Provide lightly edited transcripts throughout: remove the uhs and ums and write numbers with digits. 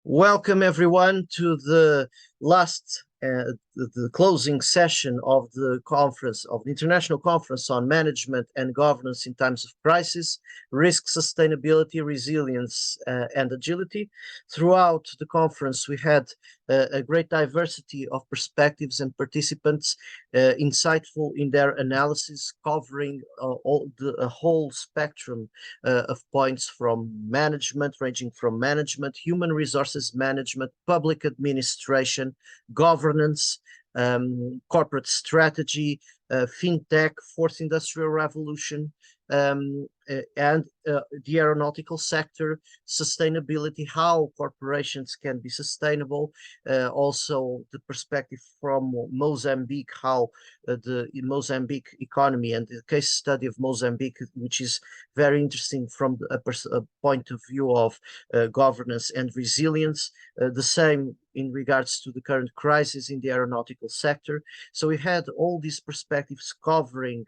Welcome everyone to the the closing session of the conference of the International Conference on Management and Governance in Times of Crisis, Risk, Sustainability, Resilience, and Agility. Throughout the conference, we had a great diversity of perspectives and participants, insightful in their analysis, covering a whole spectrum of points from management, ranging from management, human resources management, public administration, governance, corporate strategy, fintech, fourth industrial revolution, and the aeronautical sector, sustainability, how corporations can be sustainable, also the perspective from Mozambique, how the Mozambique economy and the case study of Mozambique, which is very interesting from a point of view of governance and resilience, the same in regards to the current crisis in the aeronautical sector. So we had all these perspectives covering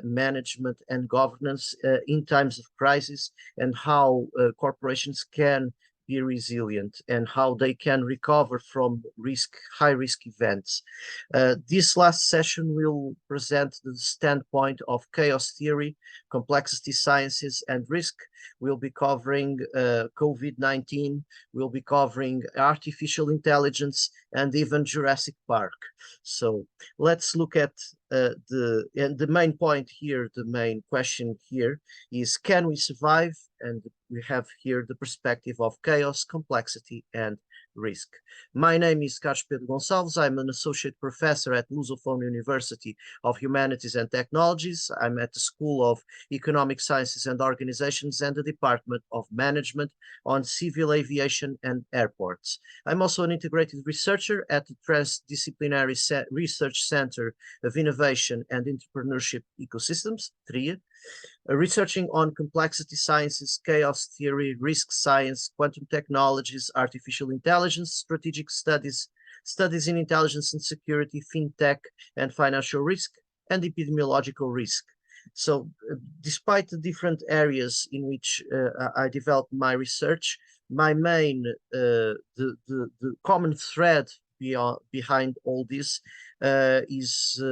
management and governance in times of crisis, and how corporations can be resilient and how they can recover from high risk events. This last session will present the standpoint of chaos theory, complexity sciences, and risk. We'll be covering COVID-19, we'll be covering artificial intelligence, and even Jurassic Park. So let's look at the main point here, the main question here is, can we survive? And we have here the perspective of chaos, complexity, and risk. My name is Pedro Gonçalves. I'm an associate professor at Lusophone University of Humanities and Technologies. I'm at the School of Economic Sciences and Organizations and the Department of Management on Civil Aviation and Airports. I'm also an integrated researcher at the Transdisciplinary Research Center of Innovation and Entrepreneurship Ecosystems, TRIA, researching on complexity sciences, chaos theory, risk science, quantum technologies, artificial intelligence, strategic studies, studies in intelligence and security, fintech and financial risk, and epidemiological risk. So despite the different areas in which I developed my research, my main, the common thread behind all this is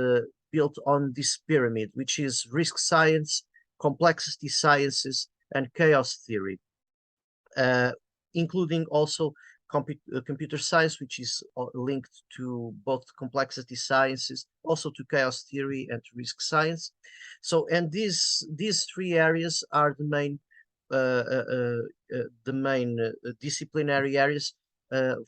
built on this pyramid, which is risk science, complexity sciences, and chaos theory, including also computer science, which is linked to both complexity sciences, also to chaos theory and to risk science. So, and these three areas are the main disciplinary areas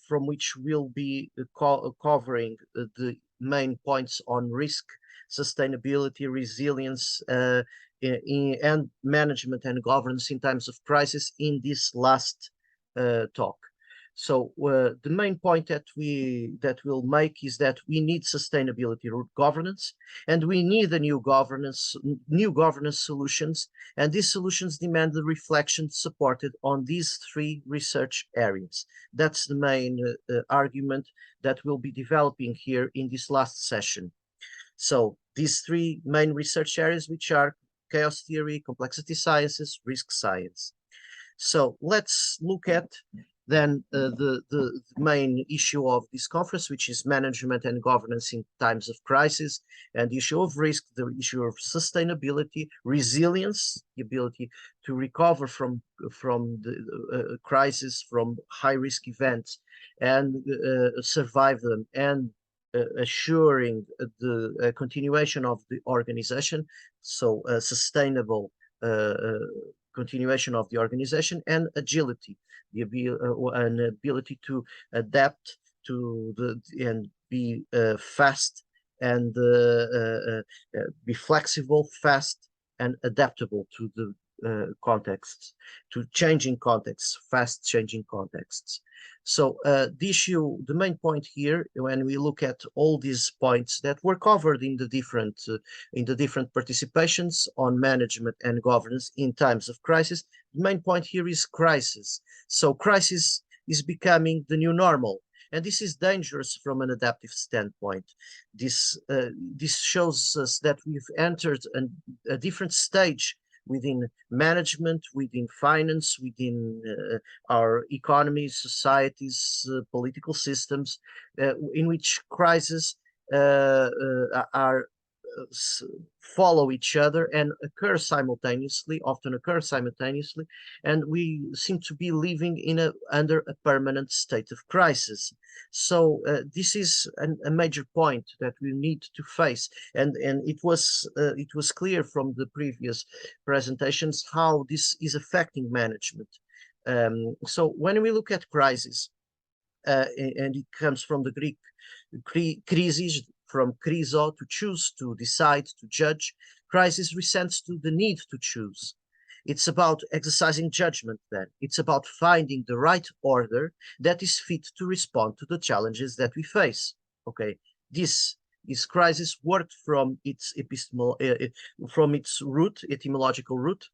from which we'll be covering the main points on risk, sustainability, resilience, and management and governance in times of crisis in this last talk. So the main point that we'll make is that we need sustainability governance, and we need a new governance solutions, and these solutions demand the reflection supported on these three research areas. That's the main argument that we'll be developing here in this last session. So these three main research areas, which are chaos theory, complexity sciences, risk science. So let's look at then the main issue of this conference, which is management and governance in times of crisis, and the issue of risk, the issue of sustainability, resilience, the ability to recover from the crisis, from high risk events, and survive them, and assuring the continuation of the organization, so sustainable continuation of the organization, and agility, an ability to adapt to and be fast and be flexible, fast, and adaptable to the contexts, to changing contexts, fast changing contexts. So the main point here, when we look at all these points that were covered in the different participations on management and governance in times of crisis, the main point here is crisis. So crisis is becoming the new normal, and this is dangerous from an adaptive standpoint. This shows us that we've entered a different stage within management, within finance, within our economies, societies, political systems, in which crises are follow each other and occur simultaneously, often occur simultaneously, and we seem to be living under a permanent state of crisis. So this is a major point that we need to face, and it was clear from the previous presentations how this is affecting management. So when we look at crisis, and it comes from the Greek krisis, from krizo, to choose, to decide, to judge. Crisis resents to the need to choose. It's about exercising judgment then. It's about finding the right order that is fit to respond to the challenges that we face. Okay, this is crisis worked from its from its root, etymological root.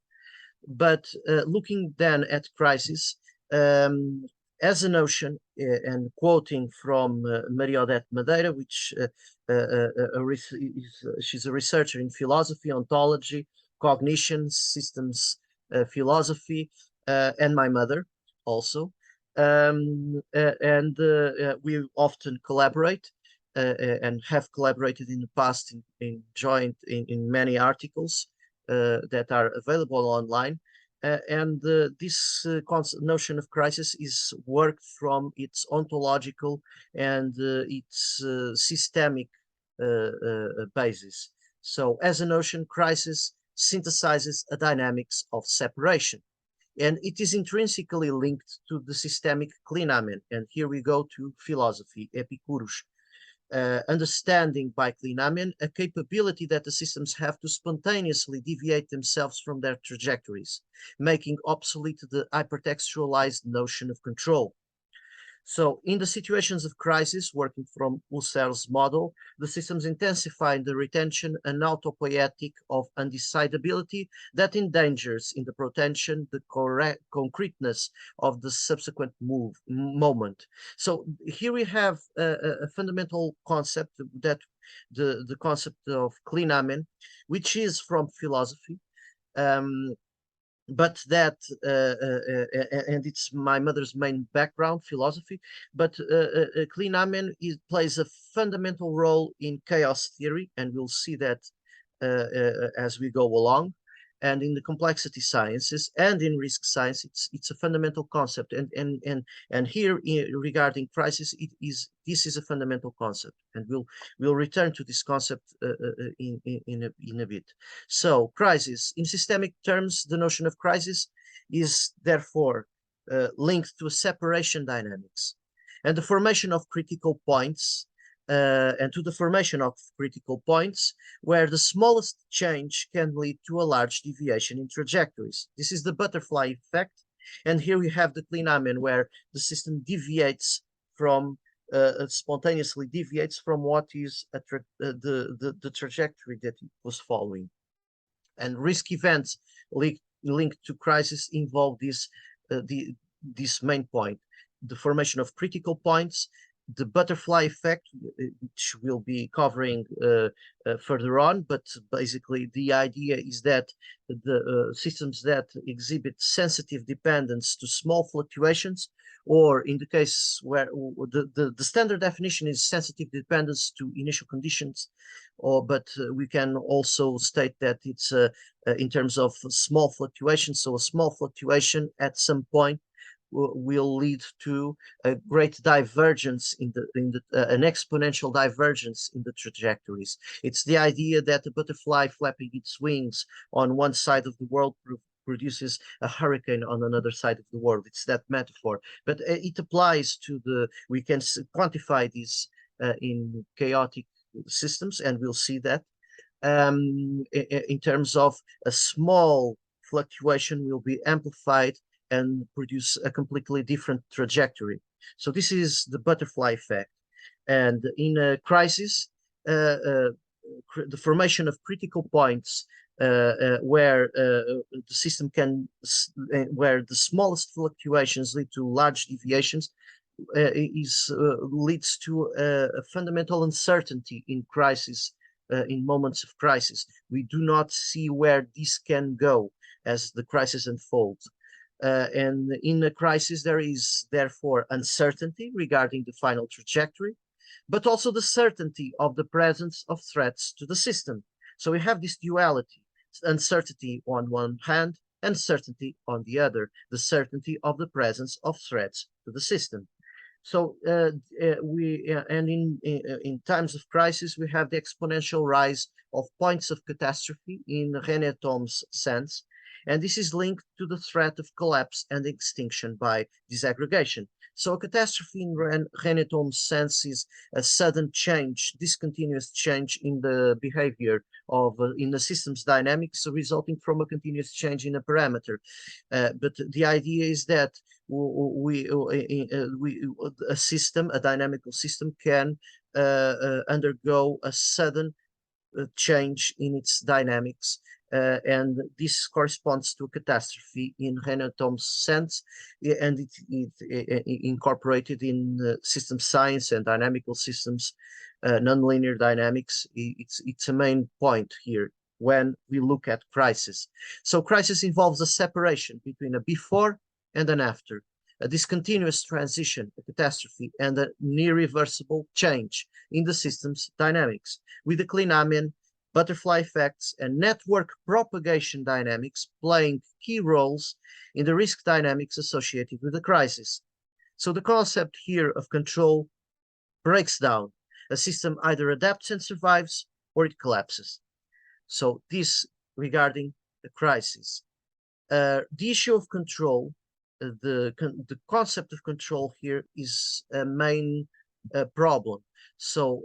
But looking then at crisis, as a notion, and quoting from Maria Odete Madeira, which she's a researcher in philosophy, ontology, cognition, systems philosophy, and my mother also. And we often collaborate and have collaborated in the past in joint in many articles that are available online. And this notion of crisis is worked from its ontological and its systemic basis. So as a notion, crisis synthesizes a dynamics of separation. And it is intrinsically linked to the systemic klinamen. And here we go to philosophy, Epicurus, understanding by klinamen a capability that the systems have to spontaneously deviate themselves from their trajectories, making obsolete the hypertextualized notion of control. So in the situations of crisis, working from Husserl's model, the systems intensify the retention and autopoietic of undecidability that endangers in the protension the concreteness of the subsequent moment. So here we have a fundamental concept, that the concept of klinamen, which is from philosophy. But that and it's my mother's main background, philosophy, but klinamen plays a fundamental role in chaos theory, and we'll see that as we go along, and in the complexity sciences and in risk science. It's a fundamental concept, and here regarding crisis, this is a fundamental concept, and we'll return to this concept in a bit. So crisis, in systemic terms, the notion of crisis is therefore linked to a separation dynamics and the formation of critical points, and to the formation of critical points where the smallest change can lead to a large deviation in trajectories. This is the butterfly effect. And here we have the klinamen, where the system deviates from, spontaneously deviates from what is the trajectory that it was following. And risk events linked to crisis involve this main point, the formation of critical points, the butterfly effect, which we'll be covering further on, but basically the idea is that the systems that exhibit sensitive dependence to small fluctuations, or in the case where the standard definition is sensitive dependence to initial conditions, but we can also state that it's in terms of small fluctuations. So a small fluctuation at some point will lead to a great divergence an exponential divergence in the trajectories. It's the idea that a butterfly flapping its wings on one side of the world produces a hurricane on another side of the world. It's that metaphor, but it applies to we can quantify this in chaotic systems, and we'll see that in terms of a small fluctuation will be amplified and produce a completely different trajectory. So this is the butterfly effect. And in a crisis, the formation of critical points where the system where the smallest fluctuations lead to large deviations, leads to a fundamental uncertainty in crisis, in moments of crisis. We do not see where this can go. as the crisis unfolds. And in a crisis, there is therefore uncertainty regarding the final trajectory, but also the certainty of the presence of threats to the system. So we have this duality, uncertainty on one hand, uncertainty on the other, the certainty of the presence of threats to the system. So in times of crisis, we have the exponential rise of points of catastrophe in René Thom's sense, and this is linked to the threat of collapse and extinction by disaggregation. So a catastrophe in René Thom's sense is a sudden change, discontinuous change in the behavior of in the system's dynamics resulting from a continuous change in a parameter. But the idea is that a system, a dynamical system, can undergo a sudden change in its dynamics, and this corresponds to a catastrophe in René Thom's sense, and it incorporated in system science and dynamical systems, nonlinear dynamics. It's a main point here when we look at crisis. So crisis involves a separation between a before and an after, a discontinuous transition, a catastrophe, and a near-reversible change in the system's dynamics, with the Klein-Amen, butterfly effects, and network propagation dynamics playing key roles in the risk dynamics associated with the crisis. So the concept here of control breaks down. A system either adapts and survives, or it collapses. So this regarding the crisis. The issue of control, the concept of control here is a main problem. So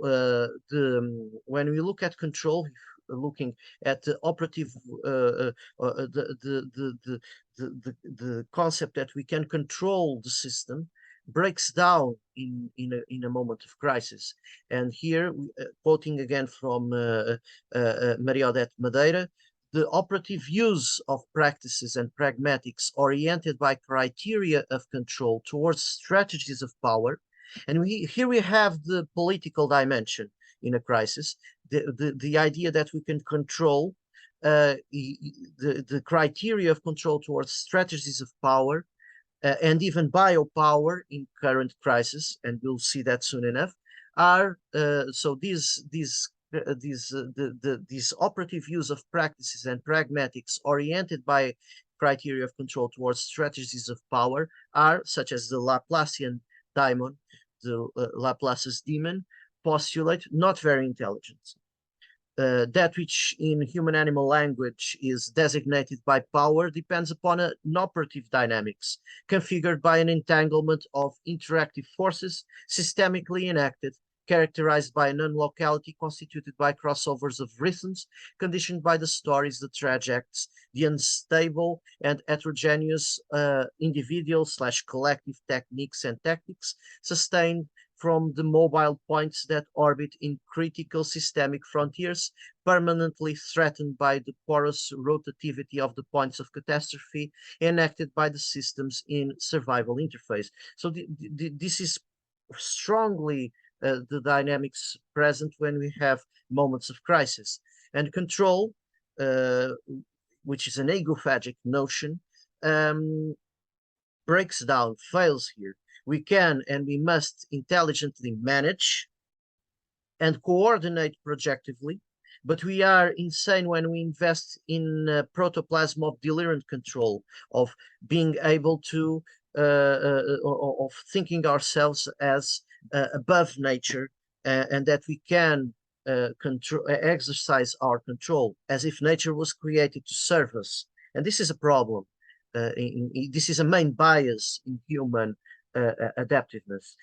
when we look at control, looking at the operative, the concept that we can control the system breaks down in a moment of crisis. And here, quoting again from Maria Odete Madeira, the operative use of practices and pragmatics oriented by criteria of control towards strategies of power. And here we have the political dimension in a crisis, the idea that we can control the criteria of control towards strategies of power, and even biopower in current crisis, and we'll see that soon enough, are so these operative use of practices and pragmatics oriented by criteria of control towards strategies of power are, such as the Laplacian daemon, the Laplace's demon, postulate not very intelligent. That which in human animal language is designated by power depends upon an operative dynamics configured by an entanglement of interactive forces systemically enacted, characterized by a non-locality constituted by crossovers of rhythms, conditioned by the stories, the trajects, the unstable and heterogeneous individual/collective techniques and tactics, sustained from the mobile points that orbit in critical systemic frontiers, permanently threatened by the porous rotativity of the points of catastrophe enacted by the systems in survival interface. So this is strongly the dynamics present when we have moments of crisis. And control, which is an agophagic notion, breaks down, fails here. We can and we must intelligently manage and coordinate projectively, but we are insane when we invest in protoplasm of delirant control, of being able to, of thinking ourselves as above nature, and that we can exercise our control as if nature was created to serve us. And this is a problem. This is a main bias in human adaptiveness,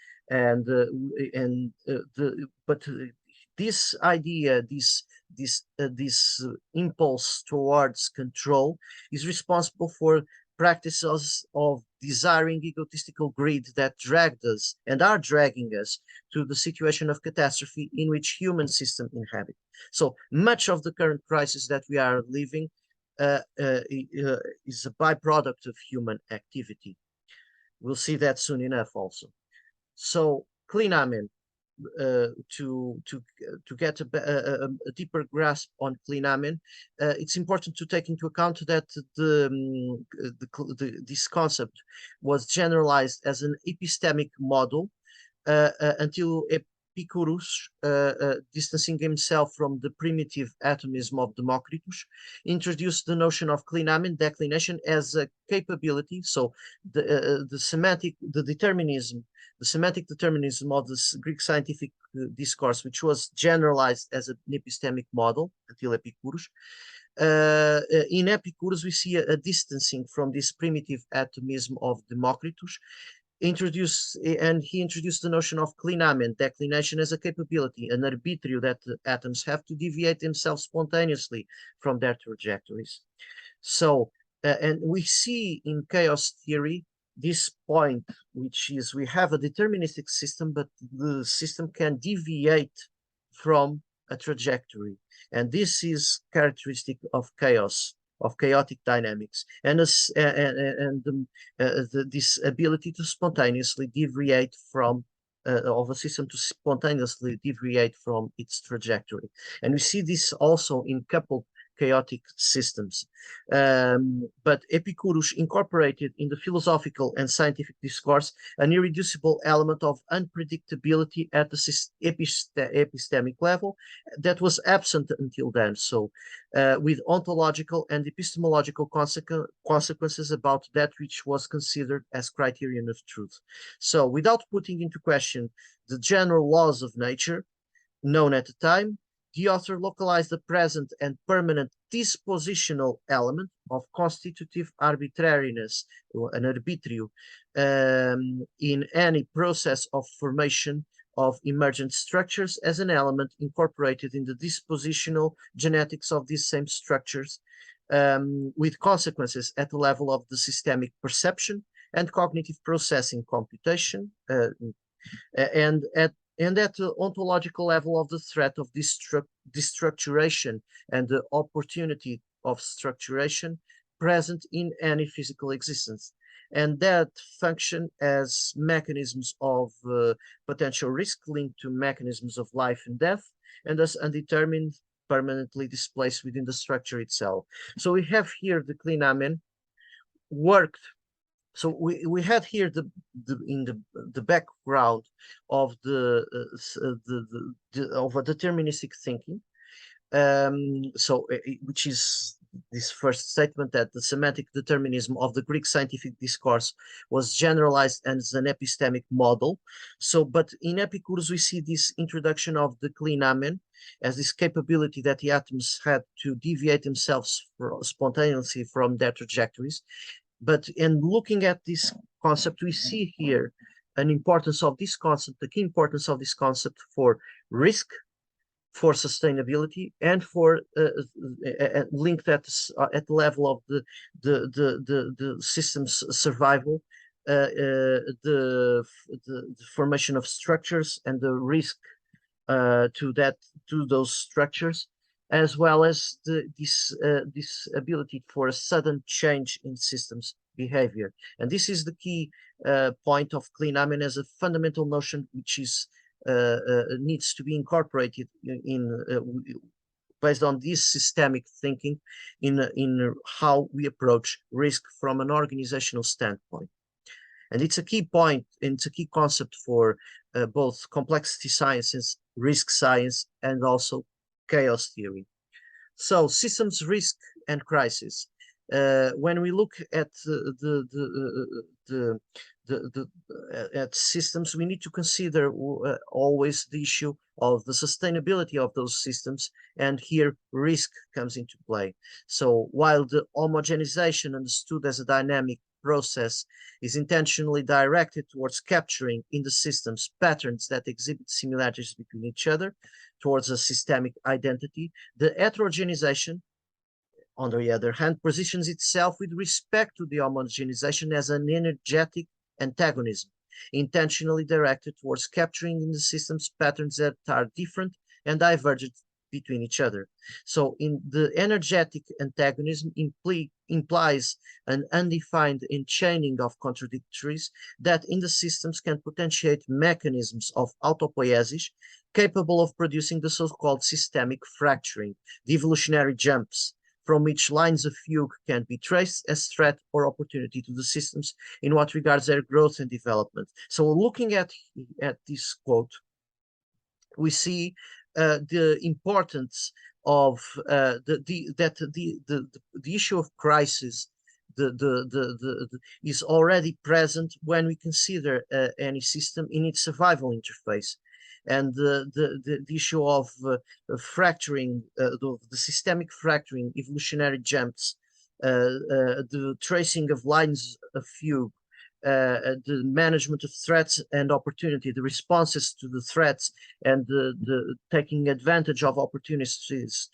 but this idea, this impulse towards control is responsible for practices of desiring egotistical greed that dragged us and are dragging us to the situation of catastrophe in which human systems inhabit. So much of the current crisis that we are living is a byproduct of human activity. We'll see that soon enough also. So Klein-Amen, to get a deeper grasp on Klinamen, it's important to take into account that this concept was generalized as an epistemic model until Epicurus, distancing himself from the primitive atomism of Democritus, introduced the notion of Klinamen, declination, as a capability. So the semantic determinism of the Greek scientific discourse, which was generalized as an epistemic model until Epicurus. In Epicurus, we see a distancing from this primitive atomism of Democritus, he introduced the notion of Klinamen, declination, as a capability, an arbitrio that the atoms have to deviate themselves spontaneously from their trajectories. So, and we see in chaos theory this point, which is we have a deterministic system, but the system can deviate from a trajectory. And this is characteristic of chaos, of chaotic dynamics, and this ability to spontaneously deviate from of a system to spontaneously deviate from its trajectory. And we see this also in coupled chaotic systems. But Epicurus incorporated in the philosophical and scientific discourse an irreducible element of unpredictability at the epistemic level that was absent until then. So with ontological and epistemological consequences about that which was considered as criterion of truth. So without putting into question the general laws of nature known at the time, the author localized the present and permanent dispositional element of constitutive arbitrariness, an arbitrio, in any process of formation of emergent structures as an element incorporated in the dispositional genetics of these same structures, with consequences at the level of the systemic perception and cognitive processing computation, and at the ontological level of the threat of destructuration and the opportunity of structuration present in any physical existence, and that function as mechanisms of potential risk linked to mechanisms of life and death, and thus undetermined, permanently displaced within the structure itself. So we have here the Klinamen worked. So we had here the background of of a deterministic thinking, which is this first statement that the semantic determinism of the Greek scientific discourse was generalized as an epistemic model. So, but in Epicurus we see this introduction of the Klinamen as this capability that the atoms had to deviate themselves spontaneously from their trajectories. But in looking at this concept, we see here an importance of this concept, the key importance of this concept for risk, for sustainability, and for linked at the level of the system's survival, the formation of structures and the risk to those structures, as well as this ability for a sudden change in systems behavior. And this is the key point of Klinamen as a fundamental notion, which is needs to be incorporated based on this systemic thinking in how we approach risk from an organizational standpoint. And it's a key point, and it's a key concept for both complexity sciences, risk science, and also chaos theory. So systems, risk, and crisis. When we look at at systems, we need to consider always the issue of the sustainability of those systems, and here risk comes into play. So while the homogenization, understood as a dynamic process, is intentionally directed towards capturing in the systems patterns that exhibit similarities between each other, towards a systemic identity, the heterogenization, on the other hand, positions itself with respect to the homogenization as an energetic antagonism, intentionally directed towards capturing in the systems patterns that are different and divergent between each other. So in the energetic antagonism implies an undefined enchaining of contradictories that in the systems can potentiate mechanisms of autopoiesis capable of producing the so-called systemic fracturing, the evolutionary jumps, from which lines of fugue can be traced as threat or opportunity to the systems in what regards their growth and development. So looking at this quote, we see the importance of the issue of crisis is already present when we consider any system in its survival interface. And the issue of fracturing, the systemic fracturing, evolutionary jumps, the tracing of lines of fugue, the management of threats and opportunity, the responses to the threats, and the taking advantage of opportunities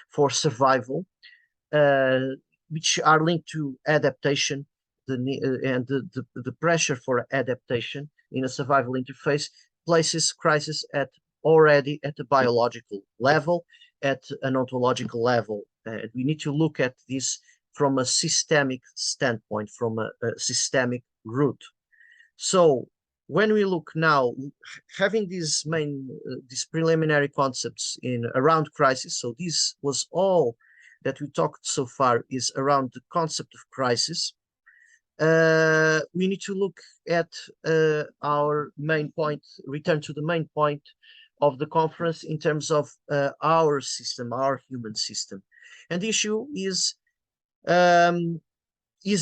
for survival, which are linked to adaptation, and the pressure for adaptation in a survival interface places crisis already at a biological level, at an ontological level. We need to look at this from a systemic standpoint, from a systemic root. So when we look now, having these preliminary concepts around crisis, so this was all that we talked so far is around the concept of crisis. We need to look at our main point, return to the main point of the conference in terms of our system, our human system. And the issue is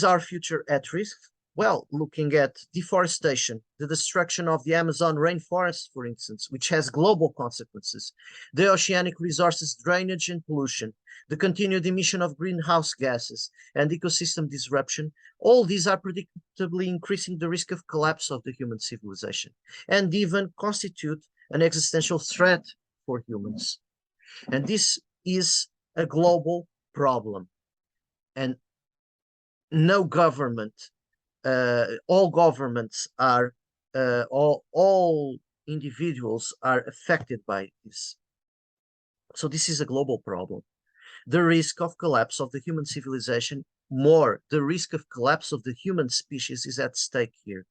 our future at risk? Well, looking at deforestation, the destruction of the Amazon rainforest, for instance, which has global consequences, the oceanic resources drainage and pollution, the continued emission of greenhouse gases, and ecosystem disruption, all these are predictably increasing the risk of collapse of the human civilization, and even constitute an existential threat for humans. And this is a global problem. And no government, all governments are, all individuals are affected by this. So this is a global problem. The risk of collapse of the human civilization, the risk of collapse of the human species is at stake here.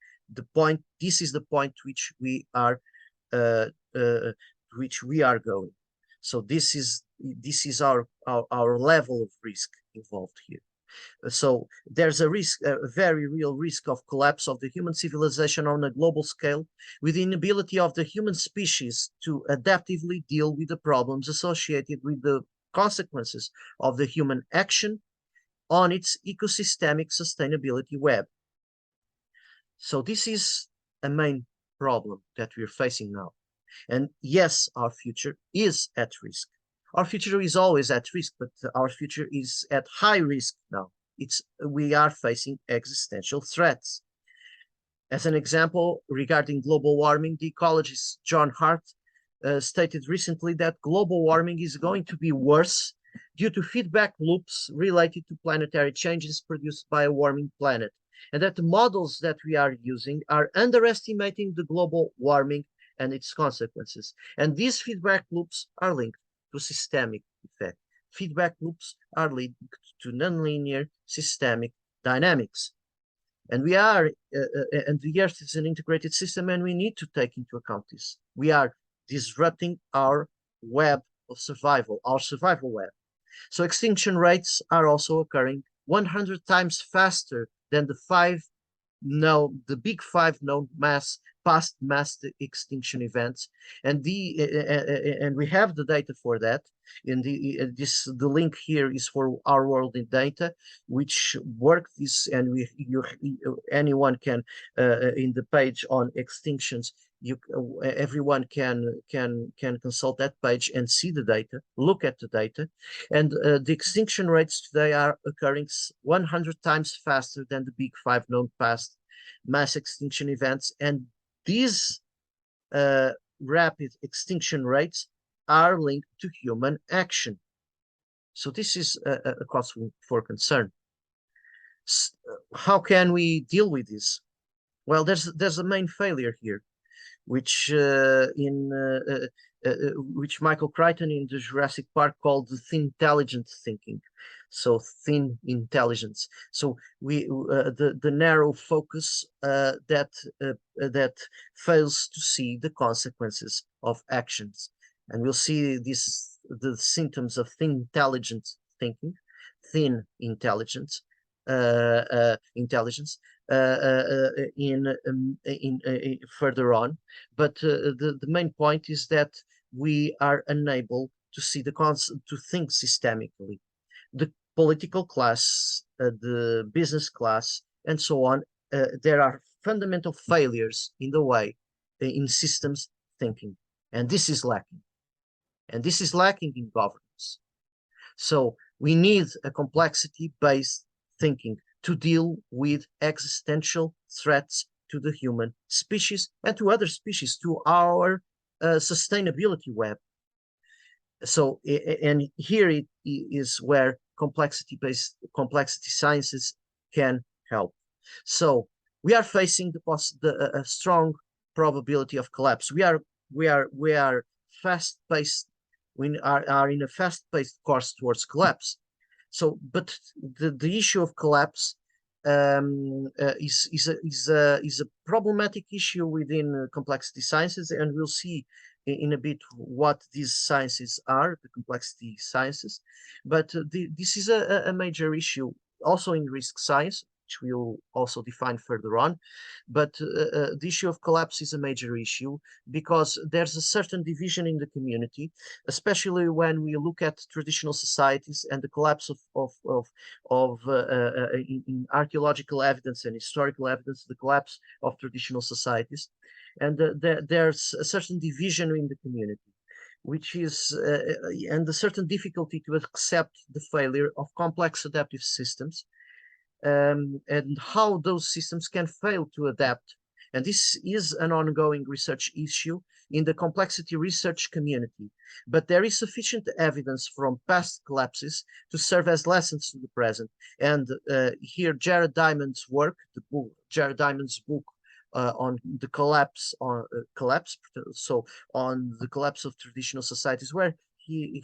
This is the point which we are going. So this is our level of risk involved here. So there's a very real risk of collapse of the human civilization on a global scale, with the inability of the human species to adaptively deal with the problems associated with the consequences of the human action on its ecosystemic sustainability web. So this is a main problem that we're facing now. And yes, our future is at risk. Our future is always at risk, but our future is at high risk now. We are facing existential threats. As an example, regarding global warming, the ecologist John Hart stated recently that global warming is going to be worse due to feedback loops related to planetary changes produced by a warming planet, and that the models that we are using are underestimating the global warming and its consequences. And these feedback loops are linked to systemic effect. Feedback loops are linked to nonlinear systemic dynamics. And the Earth is an integrated system, and we need to take into account this. We are disrupting our web of survival, our survival web. So extinction rates are also occurring 100 times faster than the big five known past mass extinction events, and we have the data for that. The link here is for Our World in Data, which work this, and anyone can in the page on extinctions. Everyone can consult that page and see the data, look at the data, and the extinction rates today are occurring 100 times faster than the big five known past mass extinction events, and these rapid extinction rates are linked to human action. So this is a cause for concern. How can we deal with this? Well, there's a main failure here. which which Michael Crichton in the Jurassic Park called the thin intelligent thinking. So thin intelligence. So the narrow focus that fails to see the consequences of actions, and we'll see the symptoms of thin intelligent thinking, thin intelligence, in further on. But the main point is that we are unable to see to think systemically. The political class, the business class, and so on. There are fundamental failures in the way in systems thinking, and this is lacking. And this is lacking in governance. So we need a complexity-based thinking to deal with existential threats to the human species and to other species, to our sustainability web. So, and here it is where complexity sciences can help. So we are facing a strong probability of collapse. We are fast-paced. We are in a fast-paced course towards collapse. So, but the issue of collapse is a problematic issue within complexity sciences, and we'll see in a bit what these sciences are, the complexity sciences. But this is a major issue also in risk science, which we'll also define further on. But the issue of collapse is a major issue because there's a certain division in the community, especially when we look at traditional societies and the collapse in archaeological evidence and historical evidence, the collapse of traditional societies. And there's a certain division in the community, which is, and a certain difficulty to accept the failure of complex adaptive systems, and how those systems can fail to adapt. And this is an ongoing research issue in the complexity research community. But there is sufficient evidence from past collapses to serve as lessons to the present. And here, Jared Diamond's work, Jared Diamond's book, on the collapse on the collapse of traditional societies, where he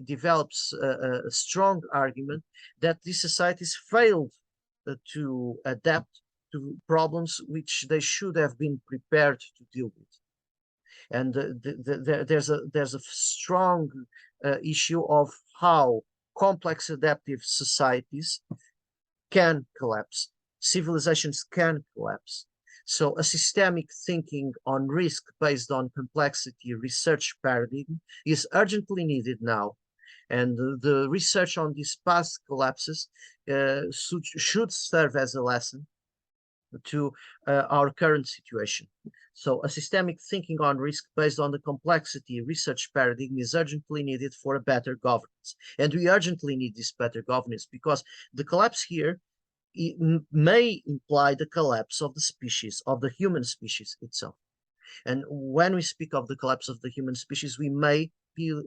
develops a strong argument that these societies failed to adapt to problems which they should have been prepared to deal with. And there's a strong issue of how complex adaptive societies can collapse. Civilizations can collapse. So a systemic thinking on risk based on complexity research paradigm is urgently needed now. And the research on these past collapses should serve as a lesson to our current situation. So a systemic thinking on risk based on the complexity research paradigm is urgently needed for a better governance. And we urgently need this better governance because the collapse here may imply the collapse of the species, of the human species itself. And when we speak of the collapse of the human species, we may be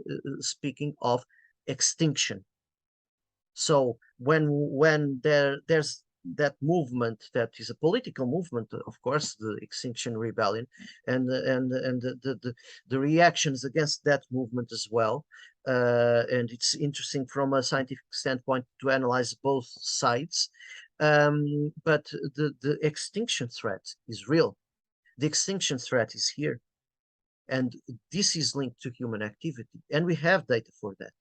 speaking of extinction. So when there's that movement that is a political movement, of course, the Extinction Rebellion, and the reactions against that movement as well. And it's interesting from a scientific standpoint to analyze both sides. But the extinction threat is real. The extinction threat is here. And this is linked to human activity. And we have data for that.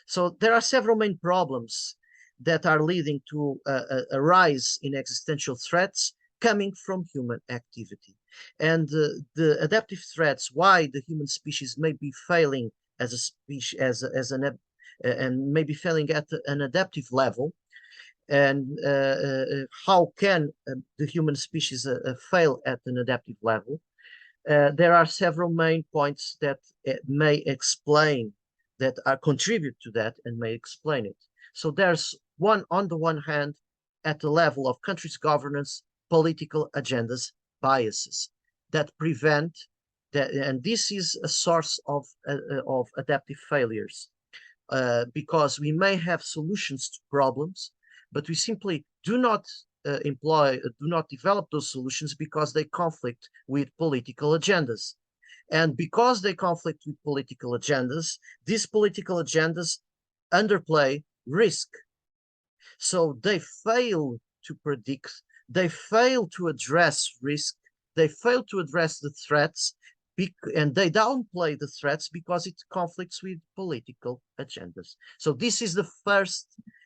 So there are several main problems that are leading to a rise in existential threats coming from human activity. And the adaptive threats, why the human species may be failing as a species, and maybe failing at an adaptive level, and how can the human species fail at an adaptive level? There are several main points that may explain that contribute to that and may explain it. So there's one, on the one hand, at the level of countries' governance, political agendas, biases that prevent that, and this is a source of adaptive failures, because we may have solutions to problems, but we simply do not do not develop those solutions because they conflict with political agendas. And because they conflict with political agendas, these political agendas underplay risk. So they fail to predict, they fail to address risk, they fail to address the threats, and they downplay the threats because it conflicts with political agendas. So this is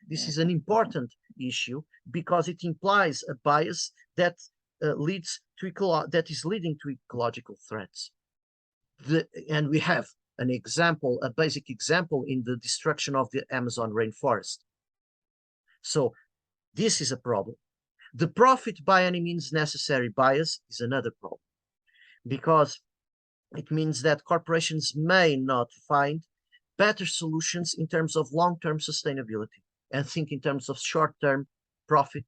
this is an important issue because it implies a bias that that is leading to ecological threats. And we have an example, a basic example in the destruction of the Amazon rainforest. So this is a problem. The profit by any means necessary bias is another problem, because it means that corporations may not find better solutions in terms of long-term sustainability and think in terms of short-term profit,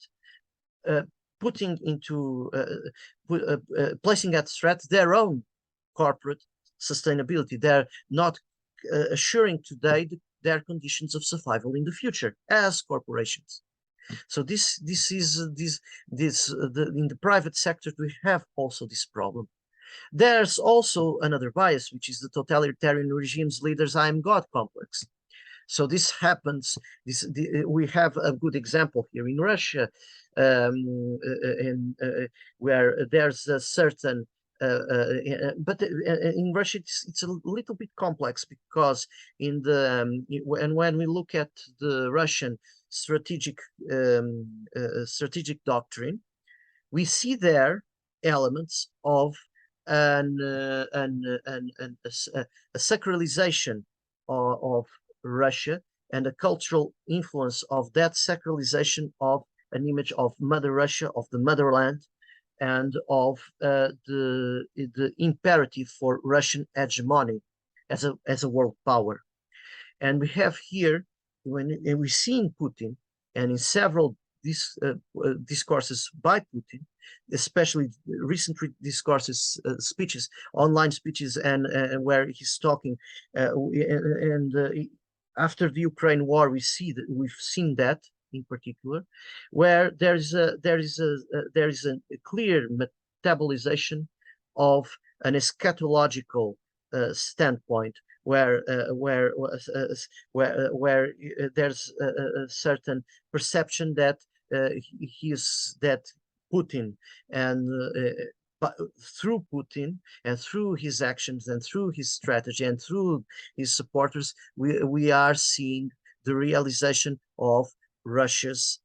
placing at threat their own corporate sustainability. They're not assuring today their conditions of survival in the future as corporations. So in the private sector we have also this problem. There's also another bias, which is the totalitarian regime's leaders I am God complex. So this happens, we have a good example here in Russia, where there's a certain, but in Russia it's a little bit complex, because when we look at the Russian strategic doctrine, we see there elements of a sacralization of Russia and a cultural influence of that sacralization of an image of Mother Russia, of the motherland, and of the imperative for Russian hegemony as a world power. And we have here, and we see in Putin and in several discourses by Putin, especially recent discourses, speeches, online speeches, and where he's talking, after the Ukraine war, we've seen that in particular, where there is a clear metabolization of an eschatological standpoint, where there's a certain perception that Putin, and through Putin and through his actions and through his strategy and through his supporters, we are seeing the realization of Russia's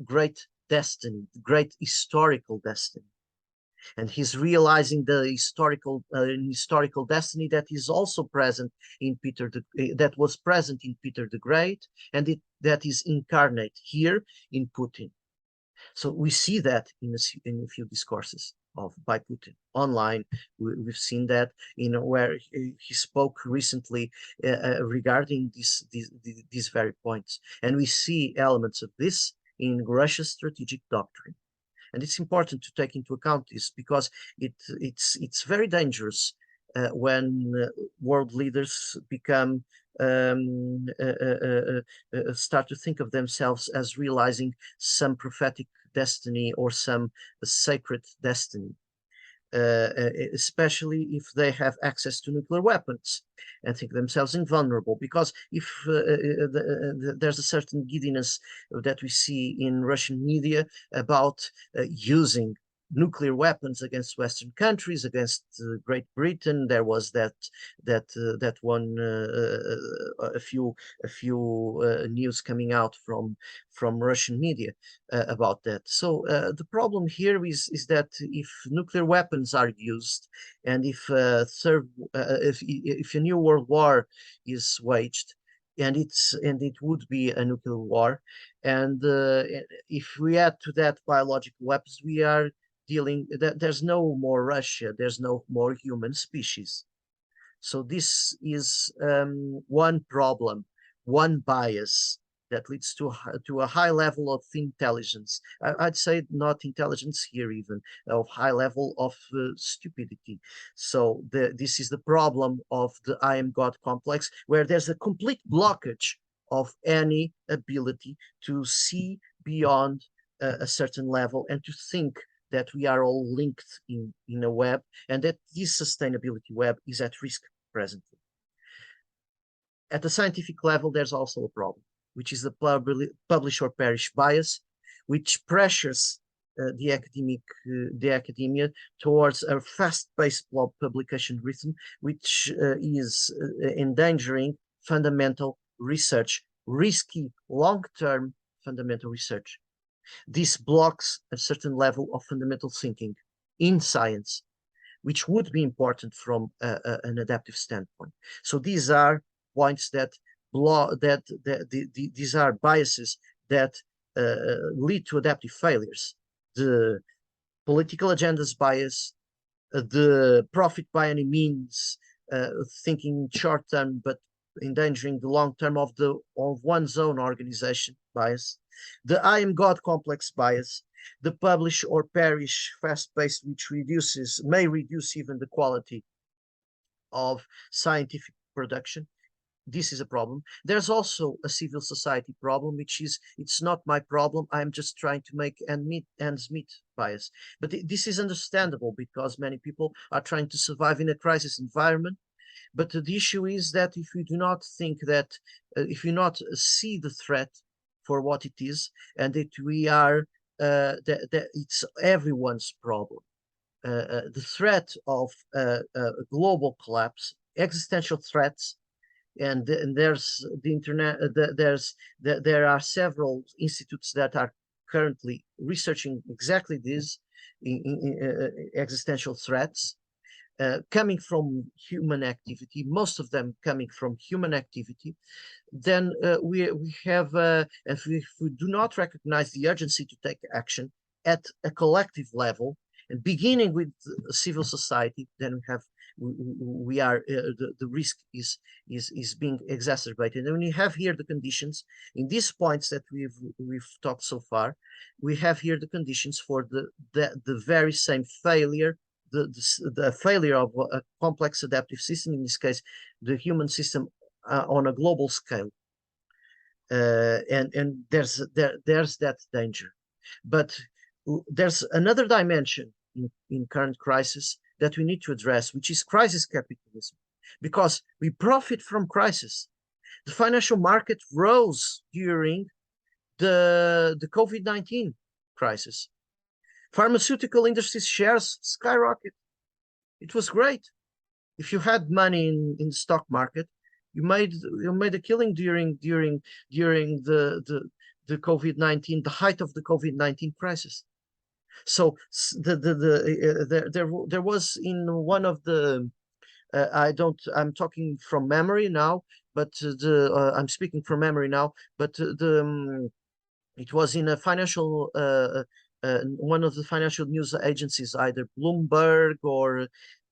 great destiny, great historical destiny. And he's realizing the historical destiny that is also present in that was present in Peter the Great, and that is incarnate here in Putin. So we see that in a few discourses by Putin online. We've seen that where he spoke recently regarding these very points, and we see elements of this in Russia's strategic doctrine. And it's important to take into account this, because it's very dangerous when world leaders become start to think of themselves as realizing some prophetic destiny or some sacred destiny, especially if they have access to nuclear weapons and think themselves invulnerable. Because if there's a certain giddiness that we see in Russian media about using nuclear weapons against Western countries, against Great Britain. There was that one a few news coming out from Russian media about that. So the problem here is that if nuclear weapons are used, and if a new world war is waged, and it would be a nuclear war, and if we add to that biological weapons, we are dealing that there's no more Russia, there's no more human species. So this is one problem, one bias that leads to a high level of intelligence. I'd say not intelligence here, even of high level of stupidity. So this is the problem of the I am God complex, where there's a complete blockage of any ability to see beyond a certain level and to think that we are all linked in a web and that this sustainability web is at risk presently. At the scientific level, there's also a problem, which is the publish or perish bias, which pressures the academia towards a fast-paced publication rhythm, which is endangering fundamental research, risky long-term fundamental research. This blocks a certain level of fundamental thinking in science, which would be important from an adaptive standpoint. So these are points that these are biases that lead to adaptive failures. The political agendas bias, the profit by any means, thinking short term but endangering the long term of one's own organization bias, the I am God complex bias, the publish or perish fast-paced, which may reduce even the quality of scientific production. This is a problem. There's also a civil society problem, which is, it's not my problem, I'm just trying to make ends meet bias. But this is understandable because many people are trying to survive in a crisis environment. But the issue is that if we do not think that, if we not see the threat for what it is, and that we are, that it's everyone's problem. The threat of global collapse, existential threats, and there's the internet. There are several institutes that are currently researching exactly this existential threats coming from human activity. Most of them coming from human activity. Then we have, if we do not recognize the urgency to take action at a collective level, and beginning with civil society, then we are the risk is being exacerbated. And when you have here the conditions in these points that we've talked so far, we have here the conditions for the very same failure, the failure of a complex adaptive system, in this case the human system on a global scale. And there's that danger. But there's another dimension in current crisis that we need to address, which is crisis capitalism, because we profit from crisis. The financial market rose during the COVID-19 crisis. Pharmaceutical industry's shares skyrocket. It was great. If you had money in the stock market, you made a killing during the COVID-19, the height of the COVID-19 crisis. So there was in one of the I'm talking from memory now, but I'm speaking from memory now, but it was in a financial one of the financial news agencies, either Bloomberg or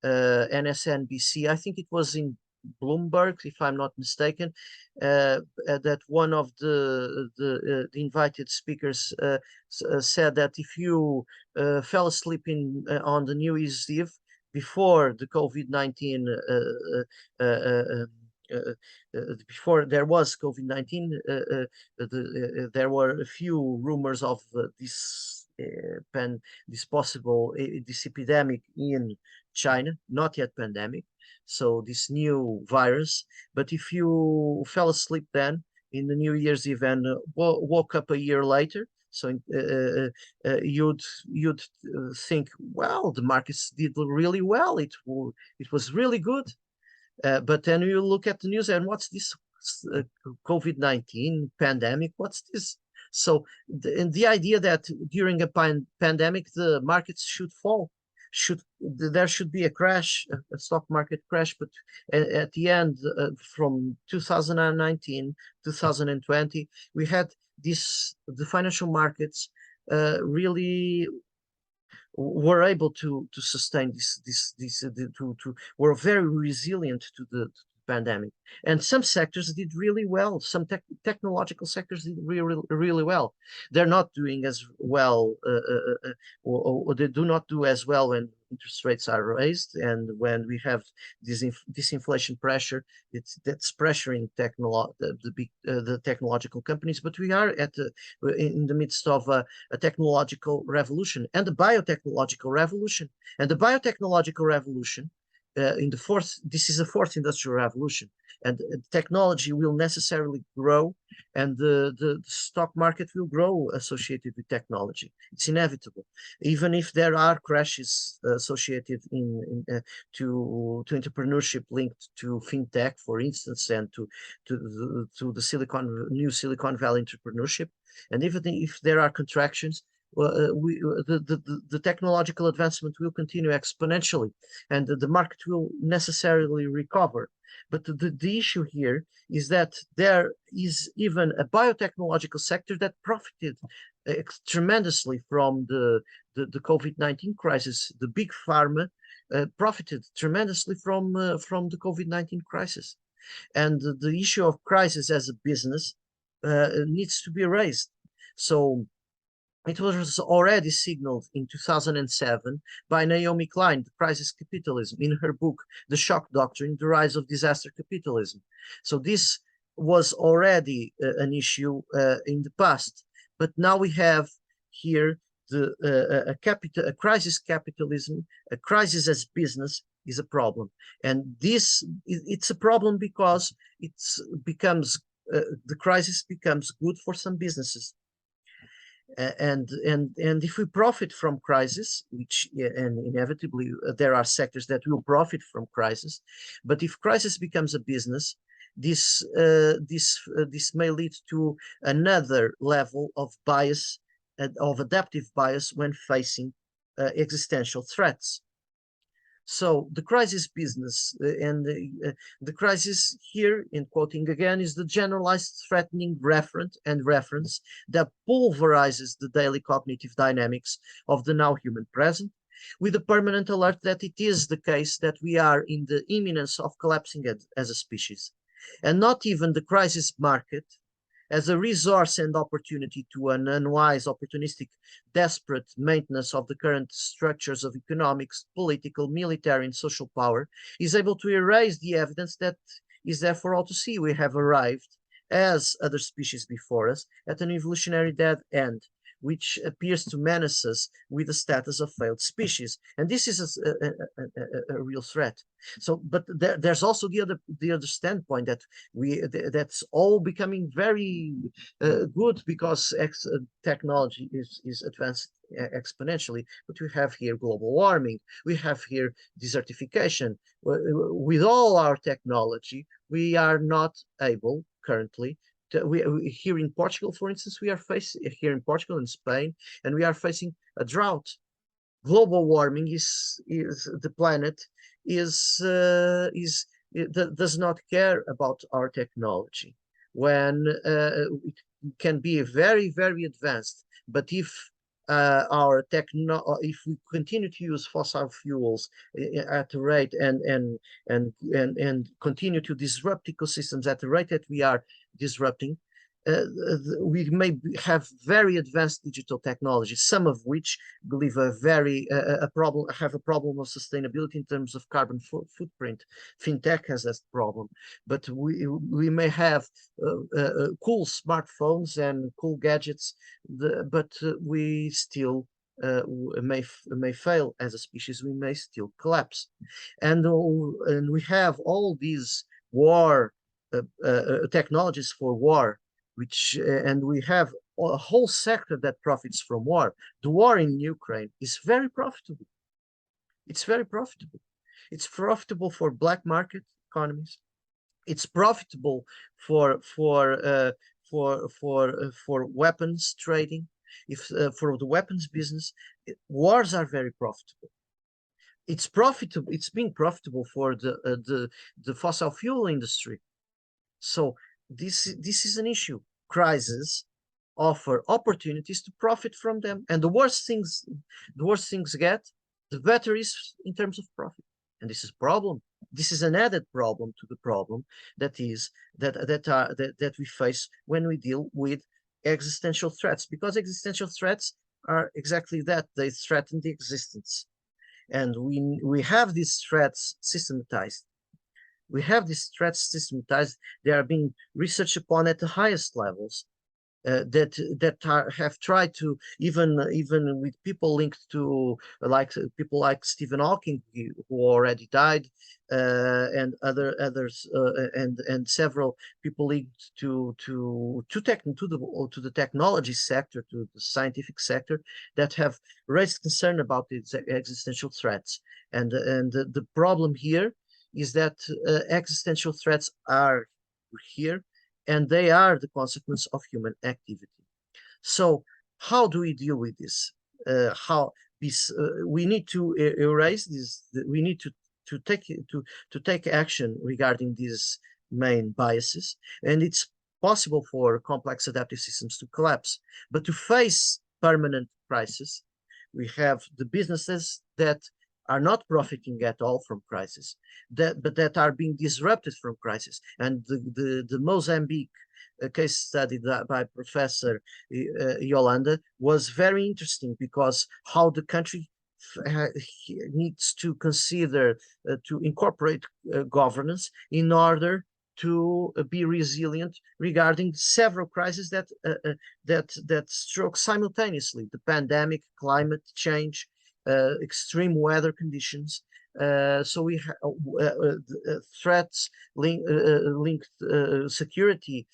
NSNBC. I think it was in Bloomberg, if I'm not mistaken, that one of the invited speakers said that if you fell asleep on the New Year's Eve before the COVID-19, before there was COVID-19, there were a few rumors of this possible this epidemic in China, not yet pandemic. So this new virus, but if you fell asleep then in the New Year's Eve and woke up a year later, so you'd think, well, the markets did really well. It was really good. But then you look at the news and what's this COVID-19 pandemic? What's this? So the idea that during a pandemic the markets should fall, there should be a crash, a stock market crash, but at the end from 2019, 2020, we had the financial markets really were able to sustain were very resilient to the pandemic, and some sectors did really well. Some technological sectors did really well. They're not doing as well, or they do not do as well when interest rates are raised, and when we have disinflation pressure, that's pressuring the technological companies. But we are in the midst of a technological revolution and a biotechnological revolution. And the biotechnological revolution, this is a fourth industrial revolution, and technology will necessarily grow, and the stock market will grow associated with technology. It's inevitable, even if there are crashes associated to entrepreneurship linked to fintech, for instance, and to the new Silicon Valley entrepreneurship. And even if there are contractions, the technological advancement will continue exponentially, and the market will necessarily recover. But the issue here is that there is even a biotechnological sector that profited tremendously from the COVID-19 crisis. The big pharma profited tremendously from the COVID-19 crisis. And the issue of crisis as a business needs to be raised. So it was already signaled in 2007 by Naomi Klein, The Crisis Capitalism, in her book, The Shock Doctrine, The Rise of Disaster Capitalism. So this was already an issue in the past, but now we have here a crisis capitalism, a crisis as business is a problem. And it's a problem because the crisis becomes good for some businesses. And if we profit from crisis, and inevitably there are sectors that will profit from crisis, but if crisis becomes a business, this may lead to another level of bias, of adaptive bias when facing existential threats. So the crisis business and the crisis here, in quoting again, is the generalized threatening reference that pulverizes the daily cognitive dynamics of the now human present, with a permanent alert that it is the case that we are in the imminence of collapsing as a species. And not even the crisis market as a resource and opportunity to an unwise, opportunistic, desperate maintenance of the current structures of economics, political, military, and social power, is able to erase the evidence that is there for all to see. We have arrived, as other species before us, at an evolutionary dead end, which appears to menace us with the status of failed species. And this is a real threat. So, but there's also the other standpoint that that's all becoming very good because technology is advanced exponentially. But we have here global warming, we have here desertification. With all our technology, we are not able currently. Here in Portugal, for instance, we are facing here in Portugal and Spain, and we are facing a drought. Global warming is the planet does not care about our technology when it can be very, very advanced. But if if we continue to use fossil fuels at the rate and continue to disrupt ecosystems at the rate that we are disrupting, we may have very advanced digital technologies, some of which believe have a problem of sustainability in terms of carbon footprint. Fintech has that problem, but we may have cool smartphones and cool gadgets, but we still may fail as a species. We may still collapse, and we have all these war technologies for war, and we have a whole sector that profits from war. The war in Ukraine is very profitable. It's very profitable. It's profitable for black market economies. It's profitable for weapons trading. For the weapons business, wars are very profitable. It's profitable. It's being profitable for the fossil fuel industry. So this is an issue. Crises offer opportunities to profit from them, and the worse things get, the better is in terms of profit. And this is a problem. This is an added problem to the problem that we face when we deal with existential threats, because existential threats are exactly that. They threaten the existence. And we have these threats systematized. We have these threats systematized. They are being researched upon at the highest levels. Have tried to, even with people linked to, like people like Stephen Hawking, who already died, and others, and several people linked to the technology sector, to the scientific sector, that have raised concern about its existential threats. And the problem here is that existential threats are here, and they are the consequence of human activity. So how do we deal with this? We need to erase this. We need to take action regarding these main biases, and it's possible for complex adaptive systems to collapse. But to face permanent crisis, we have the businesses that are not profiting at all from crisis, but that are being disrupted from crisis. And the Mozambique case study by Professor Yolanda was very interesting, because how the country needs to consider to incorporate governance in order to be resilient regarding several crises that stroke simultaneously: the pandemic, climate change, extreme weather conditions. So we have threats linked security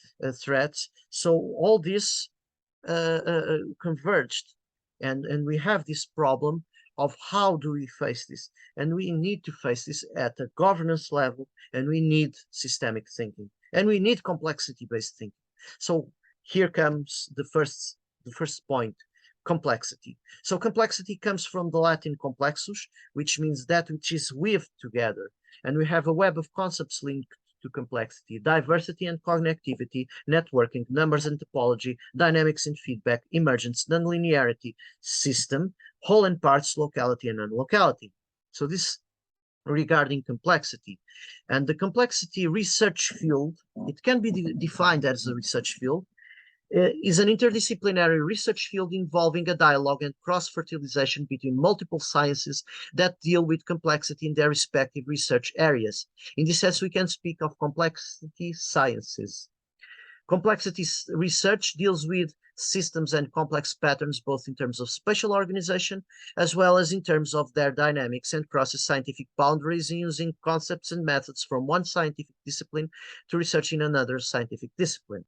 threats. So all this converged, and we have this problem of how do we face this, and we need to face this at a governance level, and we need systemic thinking, and we need complexity-based thinking. So here comes the first point: complexity. So complexity comes from the Latin complexus, which means that which is weaved together. And we have a web of concepts linked to complexity: diversity and connectivity, networking, numbers and topology, dynamics and feedback, emergence, nonlinearity, system, whole and parts, locality and unlocality. So this regarding complexity. And the complexity research field, it can be defined as a research field, is an interdisciplinary research field involving a dialogue and cross-fertilization between multiple sciences that deal with complexity in their respective research areas. In this sense, we can speak of complexity sciences. Complexity research deals with systems and complex patterns, both in terms of spatial organization, as well as in terms of their dynamics, and crosses scientific boundaries using concepts and methods from one scientific discipline to research in another scientific discipline.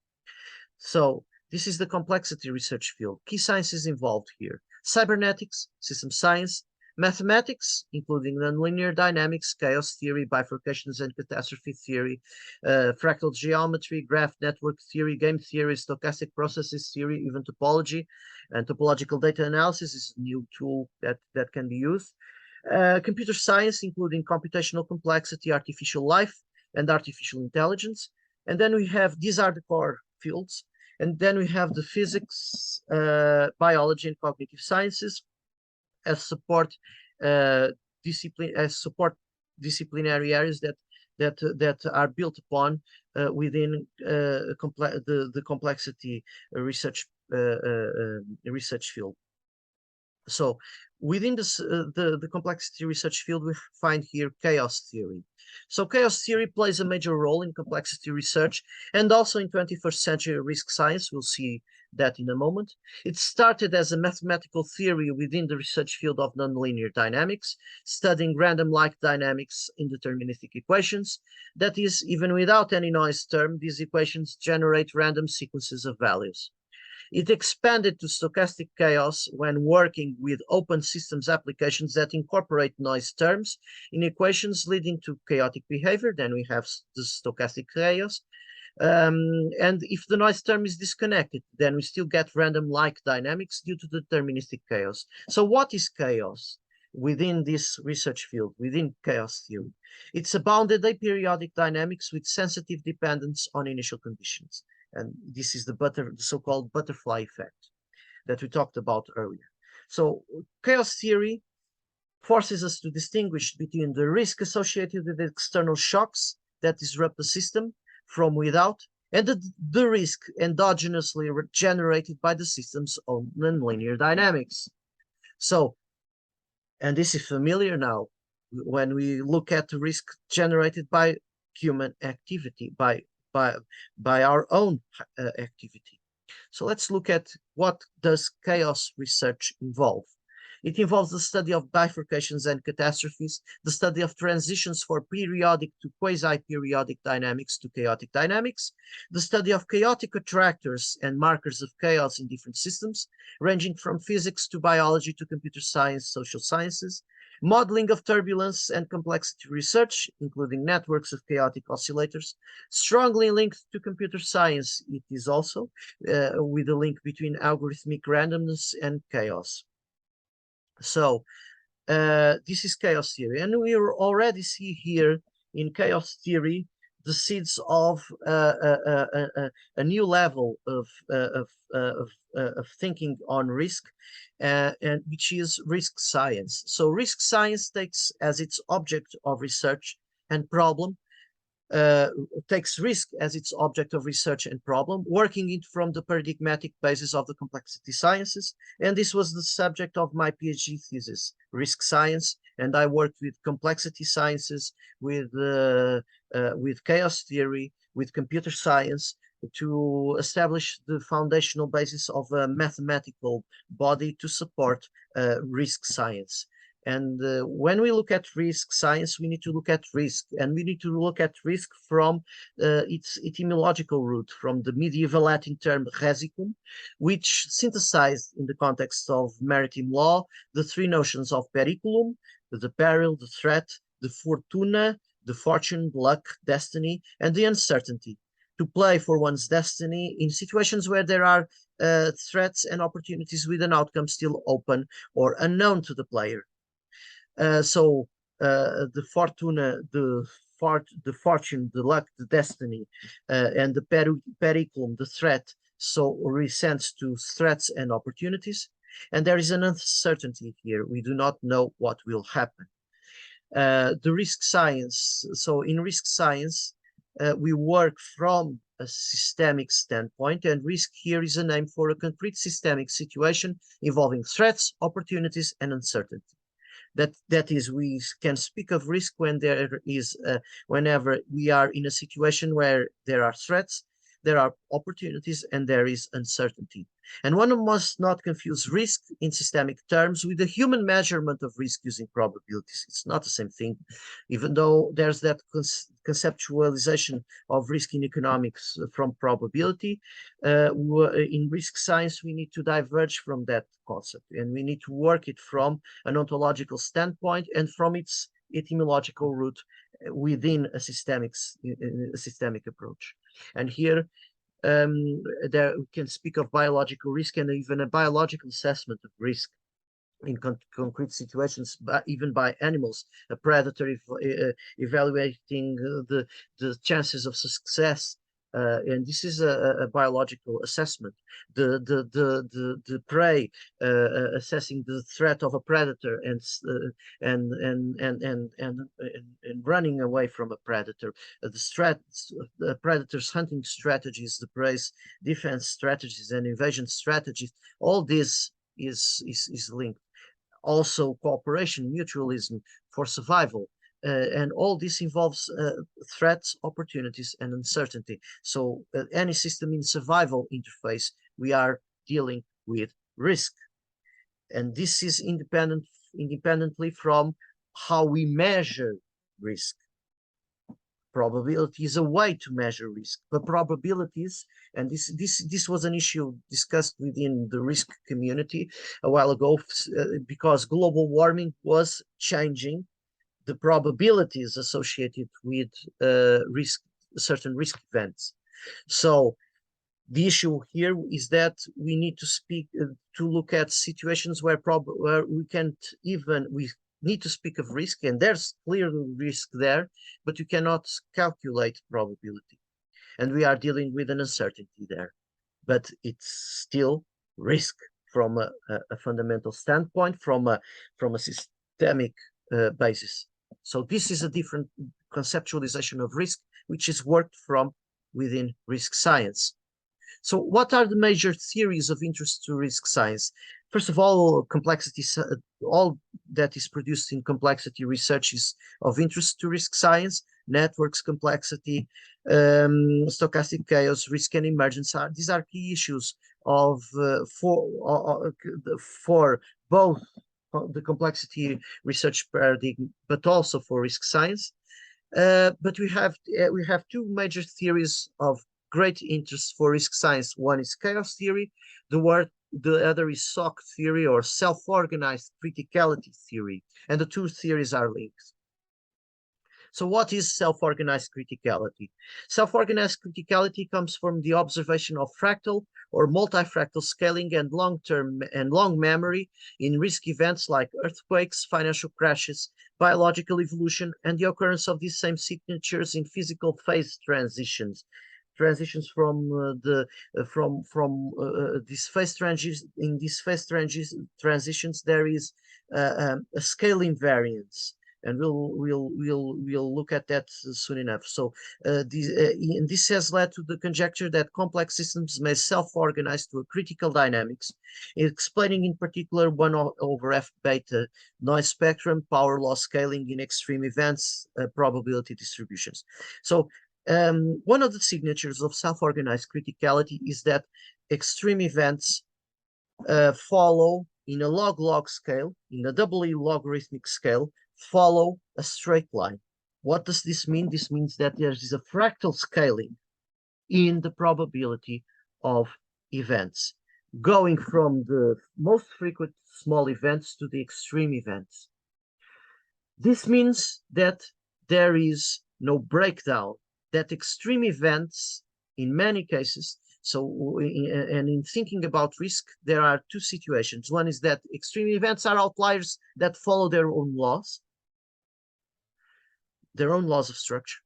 So this is the complexity research field. Key sciences involved here: cybernetics, system science, mathematics, including nonlinear dynamics, chaos theory, bifurcations and catastrophe theory, fractal geometry, graph network theory, game theory, stochastic processes theory, even topology. And topological data analysis is a new tool that can be used. Computer science, including computational complexity, artificial life, and artificial intelligence. And then we have, these are the core fields. And then we have the physics, biology, and cognitive sciences as support disciplinary areas that are built upon within the complexity research field. So within this, the complexity research field, we find here chaos theory. So chaos theory plays a major role in complexity research and also in 21st century risk science. We'll see that in a moment. It started as a mathematical theory within the research field of nonlinear dynamics, studying random-like dynamics in deterministic equations. That is, even without any noise term, these equations generate random sequences of values. It expanded to stochastic chaos when working with open systems applications that incorporate noise terms in equations, leading to chaotic behavior. Then we have the stochastic chaos. And if the noise term is disconnected, then we still get random-like dynamics due to deterministic chaos. So what is chaos within this research field, within chaos theory? It's a bounded aperiodic dynamics with sensitive dependence on initial conditions. And this is the so-called butterfly effect that we talked about earlier. So chaos theory forces us to distinguish between the risk associated with external shocks that disrupt the system from without, and the risk endogenously generated by the system's own nonlinear dynamics. So And this is familiar now when we look at the risk generated by human activity, by our own activity. So let's look at what does chaos research involve. It involves the study of bifurcations and catastrophes, the study of transitions for periodic to quasi-periodic dynamics to chaotic dynamics, the study of chaotic attractors and markers of chaos in different systems, ranging from physics to biology to computer science, social sciences, modeling of turbulence and complexity research, including networks of chaotic oscillators, strongly linked to computer science. It is also with a link between algorithmic randomness and chaos. So this is chaos theory, and we already see here in chaos theory the seeds of a new level of thinking on risk, and which is risk science. So risk science takes as its object of research and problem takes risk as its object of research and problem, working it from the paradigmatic basis of the complexity sciences. And this was the subject of my PhD thesis, risk science. And I worked with complexity sciences, with chaos theory, with computer science, to establish the foundational basis of a mathematical body to support risk science. And when we look at risk science, we need to look at risk, and we need to look at risk from its etymological root, from the medieval Latin term resicum, which synthesized in the context of maritime law the three notions of periculum, the peril, the threat, the fortuna, the fortune, luck, destiny, and the uncertainty, to play for one's destiny in situations where there are threats and opportunities with an outcome still open or unknown to the player. The fortuna, the fortune, the luck, the destiny, and the periculum, the threat, so resents to threats and opportunities. And there is an uncertainty here. We do not know what will happen. The risk science. So in risk science, we work from a systemic standpoint, and risk here is a name for a concrete systemic situation involving threats, opportunities, and uncertainty. That is, we can speak of risk when there is whenever we are in a situation where there are threats, there are opportunities, and there is uncertainty. And one must not confuse risk in systemic terms with the human measurement of risk using probabilities. It's not the same thing, even though there's that conceptualization of risk in economics from probability. In risk science, we need to diverge from that concept, and we need to work it from an ontological standpoint and from its etymological root within a systemic approach. And here there we can speak of biological risk and even a biological assessment of risk in concrete situations, but even by animals, a predator evaluating the chances of success. And this is a biological assessment. The prey assessing the threat of a predator and running away from a predator. The predator's hunting strategies, the prey's defense strategies and invasion strategies. All this is linked. Also, cooperation, mutualism for survival. And all this involves threats, opportunities, and uncertainty. So any system in survival interface, we are dealing with risk. And this is independently from how we measure risk. Probability is a way to measure risk, but probabilities, and this was an issue discussed within the risk community a while ago, because global warming was changing the probabilities associated with certain risk events. So the issue here is that we need to look at situations where we need to speak of risk, and there's clear risk there, but you cannot calculate probability. And we are dealing with an uncertainty there, but it's still risk from a fundamental standpoint, from a systemic basis. So this is a different conceptualization of risk, which is worked from within risk science. So what are the major theories of interest to risk science? First of all, complexity, all that is produced in complexity research is of interest to risk science. Networks complexity, stochastic chaos, risk and emergence these are key issues of for both the complexity research paradigm, but also for risk science. But we have two major theories of great interest for risk science. One is chaos theory, the other is SOC theory, or self-organized criticality theory, and the two theories are linked. So what is self-organized criticality? Self-organized criticality comes from the observation of fractal or multifractal scaling and long-term and long memory in risk events like earthquakes, financial crashes, biological evolution, and the occurrence of these same signatures in physical phase transitions. Transitions from this phase transition. In these phase transitions, there is a scale invariance, and we'll look at that soon enough. So this has led to the conjecture that complex systems may self-organize to a critical dynamics, explaining in particular 1 over f beta noise spectrum, power law scaling in extreme events, probability distributions. So one of the signatures of self-organized criticality is that extreme events follow in a log-log scale, in a doubly logarithmic scale, follow a straight line. What does this mean? This means that there is a fractal scaling in the probability of events, going from the most frequent small events to the extreme events. This means that there is no breakdown, that extreme events, in many cases, and in thinking about risk, there are two situations. One is that extreme events are outliers that follow their own laws of structure.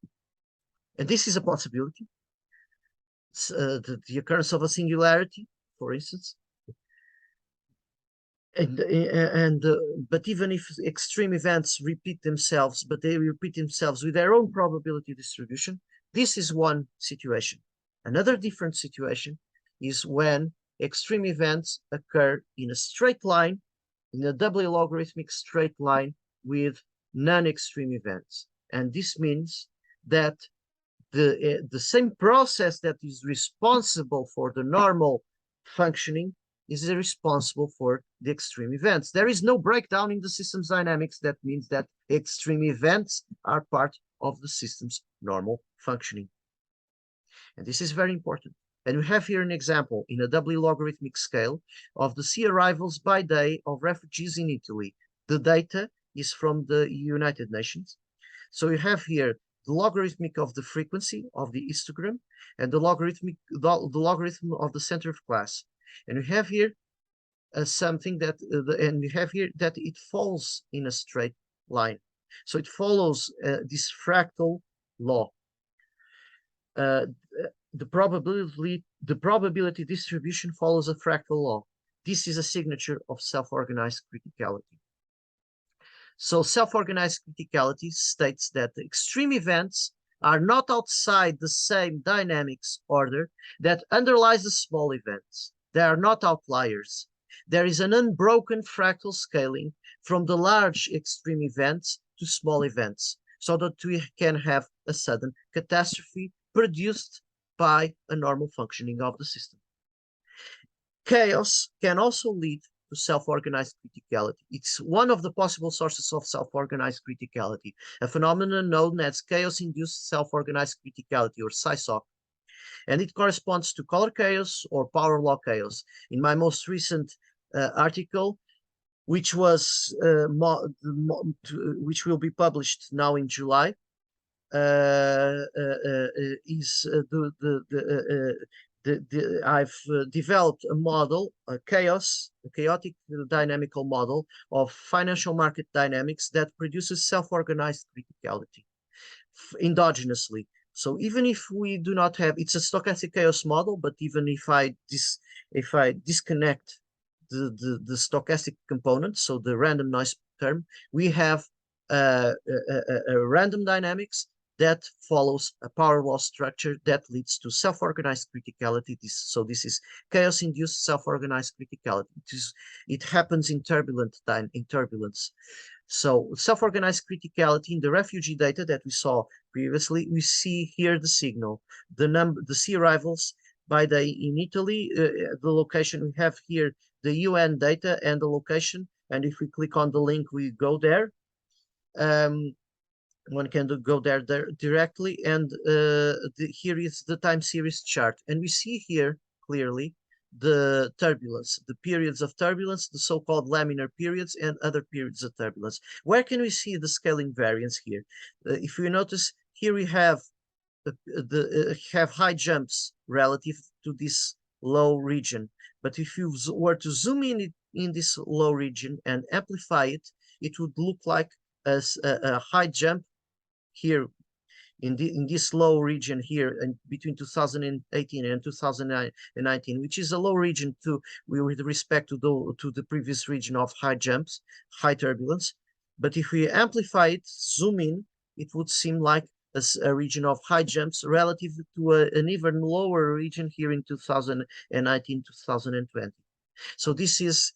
And this is a possibility. The occurrence of a singularity, for instance. But even if extreme events repeat themselves, but they repeat themselves with their own probability distribution, this is one situation. Another different situation is when extreme events occur in a straight line, in a doubly logarithmic straight line with non-extreme events. And this means that the same process that is responsible for the normal functioning is responsible for the extreme events. There is no breakdown in the system's dynamics. That means that extreme events are part of the system's normal functioning. And this is very important. And we have here an example in a doubly logarithmic scale of the sea arrivals by day of refugees in Italy. The data is from the United Nations. So you have here the logarithmic of the frequency of the histogram and the logarithm of the center of class. And we have here something that, that it falls in a straight line. So it follows this fractal law. The probability distribution follows a fractal law. This is a signature of self-organized criticality. So self-organized criticality states that the extreme events are not outside the same dynamics order that underlies the small events. They are not outliers. There is an unbroken fractal scaling from the large extreme events to small events, so that we can have a sudden catastrophe produced by a normal functioning of the system. Chaos can also lead to self-organized criticality. It's one of the possible sources of self-organized criticality, a phenomenon known as chaos-induced self-organized criticality, or CISOC. And it corresponds to color chaos or power law chaos. In my most recent article, which was which will be published now in July, I've developed a model, a chaotic dynamical model of financial market dynamics that produces self-organized criticality endogenously. So even if we do not have, it's a stochastic chaos model, but even if I disconnect the stochastic component, so the random noise term, we have a random dynamics that follows a power law structure that leads to self-organized criticality. This is chaos-induced self-organized criticality. It happens in turbulence. So self-organized criticality in the refugee data that we saw previously, we see here the signal, the sea arrivals by day in Italy, the location we have here, the UN data and the location. And if we click on the link, we go there. One can go there directly, and here is the time series chart, and we see here clearly the turbulence, the periods of turbulence, the so-called laminar periods, and other periods of turbulence. Where can we see the scaling variance here? If you notice, here we have have high jumps relative to this low region, but if you were to zoom in this low region and amplify it, it would look like a high jump here in this low region here, and between 2018 and 2019, which is a low region with respect to the previous region of high jumps, high turbulence. But if we amplify it, zoom in, it would seem like a region of high jumps relative to an even lower region here in 2019, 2020. So this is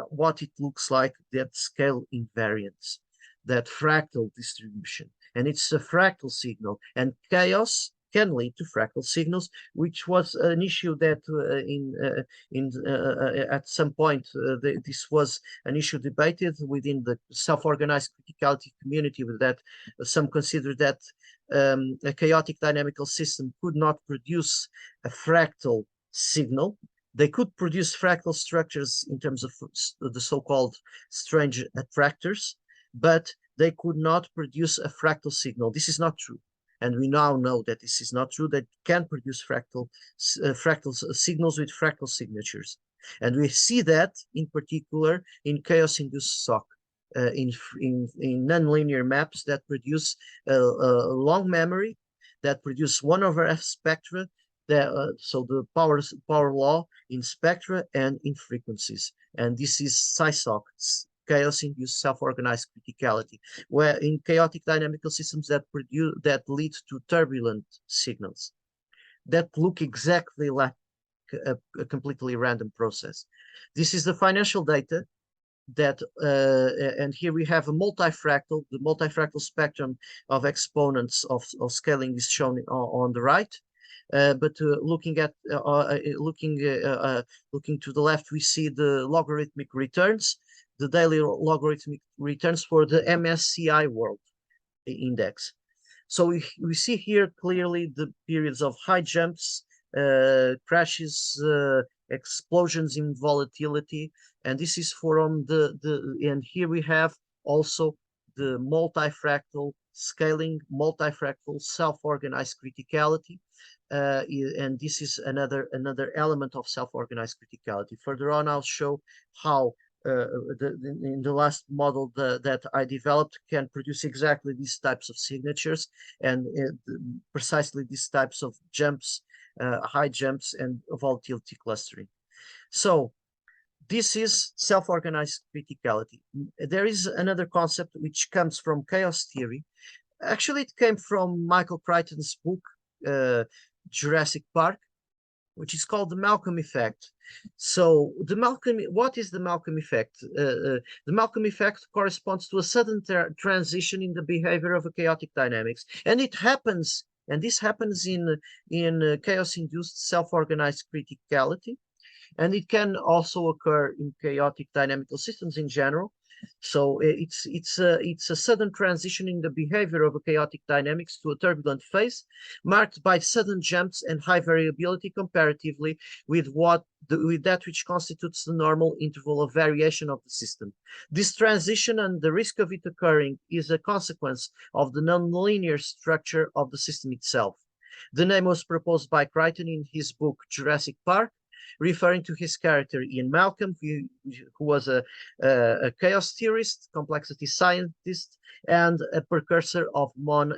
what it looks like, that scale invariance, that fractal distribution. And it's a fractal signal, and chaos can lead to fractal signals, which was an issue that at some point this was an issue debated within the self-organized criticality community, with that some consider that a chaotic dynamical system could not produce a fractal signal. They could produce fractal structures in terms of the so-called strange attractors, but they could not produce a fractal signal. This is not true. And we now know that this is not true, that can produce fractal signals with fractal signatures. And we see that in particular in chaos-induced SOC, in nonlinear maps that produce a long memory, that produce 1/f spectra, so the power law in spectra and in frequencies. And this is SciSOC, chaos-induced self-organized criticality, where in chaotic dynamical systems that lead to turbulent signals that look exactly like a completely random process. This is the financial data that, and here we have a multifractal. The multifractal spectrum of exponents of scaling is shown on the right. But looking to the left, we see the logarithmic returns, the daily logarithmic returns for the MSCI World Index. So we see here clearly the periods of high jumps, crashes, explosions in volatility, and this is from and here we have also the multifractal scaling, multifractal self-organized criticality. And this is another element of self-organized criticality. Further on, I'll show how in the last model that I developed can produce exactly these types of signatures, and precisely these types of jumps, high jumps and volatility clustering. So this is self-organized criticality. There is another concept which comes from chaos theory. Actually, it came from Michael Crichton's book, Jurassic Park, which is called the Malcolm effect. So what is the Malcolm effect? The Malcolm effect corresponds to a sudden transition in the behavior of a chaotic dynamics, and it happens, and this happens in chaos-induced self-organized criticality, and it can also occur in chaotic dynamical systems in general. So it's a sudden transition in the behavior of a chaotic dynamics to a turbulent phase, marked by sudden jumps and high variability comparatively with that which constitutes the normal interval of variation of the system. This transition and the risk of it occurring is a consequence of the nonlinear structure of the system itself. The name was proposed by Crichton in his book Jurassic Park, referring to his character Ian Malcolm, who was a chaos theorist, complexity scientist, and a precursor of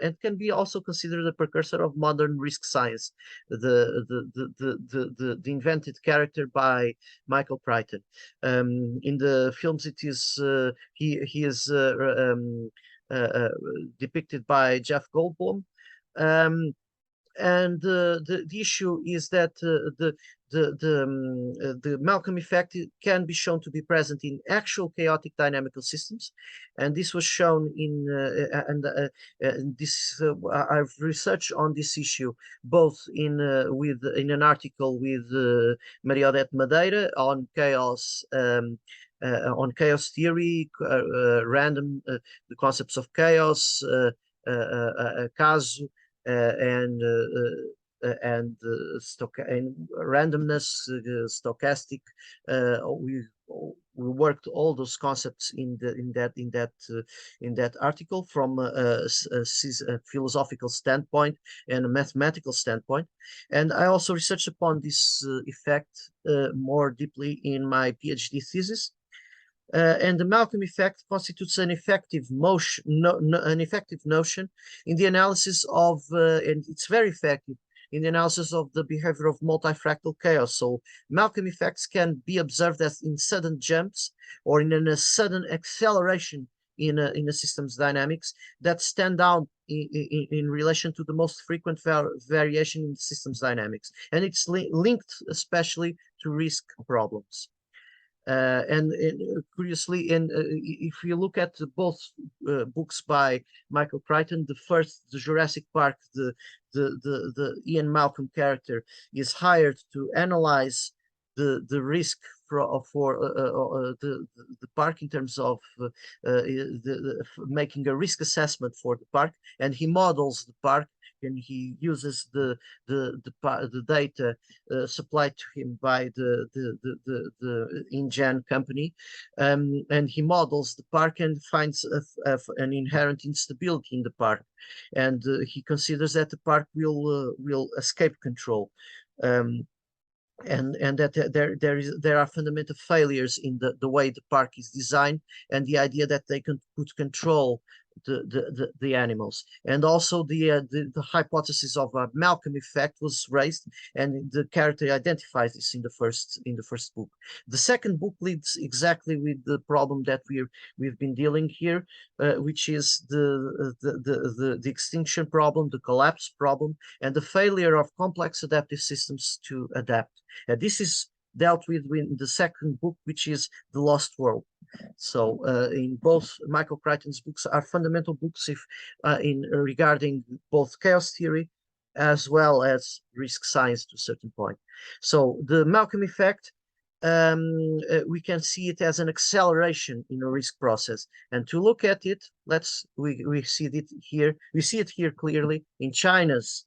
and can be also considered a precursor of modern risk science, the invented character by Michael Crichton. In the films, it is he is depicted by Jeff Goldblum. And the issue is that the Malcolm effect can be shown to be present in actual chaotic dynamical systems, and this was shown in this. I've researched on this issue both in an article with Maria Odete Madeira on chaos. On chaos theory, the concepts of chaos, caso, and randomness, stochastic. We worked all those concepts in that article from a philosophical standpoint and a mathematical standpoint, and I also researched upon this effect more deeply in my PhD thesis. And the Malcolm effect constitutes an effective motion, an effective notion in the analysis of, and it's very effective in the analysis of the behavior of multifractal chaos. So Malcolm effects can be observed as in sudden jumps or in a sudden acceleration in a system's dynamics that stand out in relation to the most frequent variation in the system's dynamics, and it's linked especially to risk problems. And curiously, if you look at both books by Michael Crichton, the first, the Jurassic Park, the Ian Malcolm character is hired to analyze the risk for the park in terms of making a risk assessment for the park, and he models the park, and he uses the data supplied to him by the InGen company, and he models the park and finds an inherent instability in the park, and he considers that the park will escape control. And that there are fundamental failures in the way the park is designed, and the idea that they could control the animals, and also the hypothesis of a Malcolm effect was raised, and the character identifies this in the first book. The second book leads exactly with the problem that we've been dealing here, which is the extinction problem, the collapse problem, and the failure of complex adaptive systems to adapt. And this is dealt with in the second book, which is The Lost World. So in both Michael Crichton's books are fundamental books in regarding both chaos theory as well as risk science to a certain point. So the Malcolm effect, we can see it as an acceleration in a risk process. And to look at it, we see it here. We see it here clearly in China's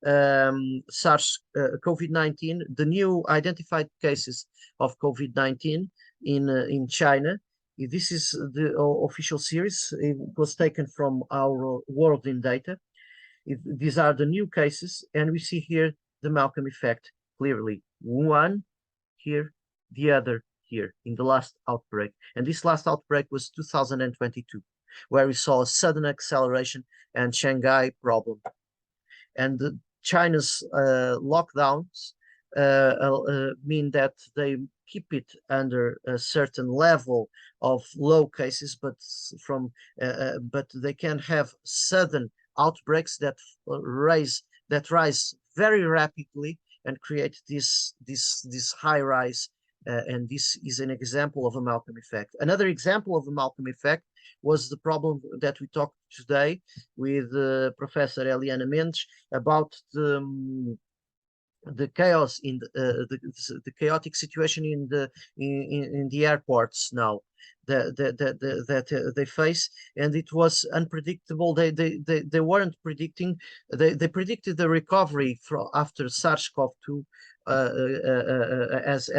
COVID-19, the new identified cases of COVID-19 in China. This is the official series. It was taken from our World in Data. These are the new cases, and we see here the Malcolm effect clearly. One here, the other here in the last outbreak. And this last outbreak was 2022, where we saw a sudden acceleration and Shanghai problem. And China's lockdowns mean that they keep it under a certain level of low cases, but they can have sudden outbreaks that rise very rapidly and create this high rise, and this is an example of a Malcolm effect. Another example of a Malcolm effect was the problem that we talked today with Professor Eliana Mendes about the chaos in the chaotic situation in the airports now that they face, and it was unpredictable. They weren't predicting. They predicted the recovery after SARS-CoV-2 as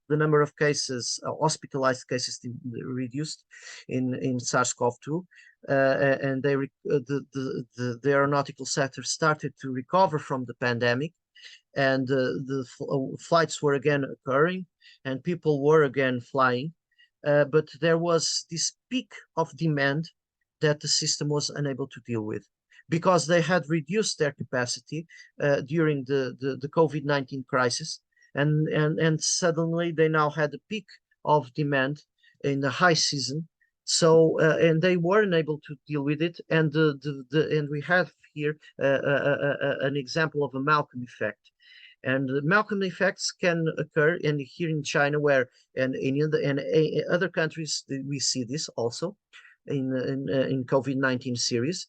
the number of cases, hospitalized cases, reduced in SARS-CoV-2, and the aeronautical sector started to recover from the pandemic, and the flights were again occurring, and people were again flying, but there was this peak of demand that the system was unable to deal with, because they had reduced their capacity during the COVID-19 crisis, and suddenly they now had a peak of demand in the high season. So and they weren't able to deal with it, and and we have here an example of a Malcolm effect. And the Malcolm effects can occur here in China, where and in other countries we see this also in COVID-19 series,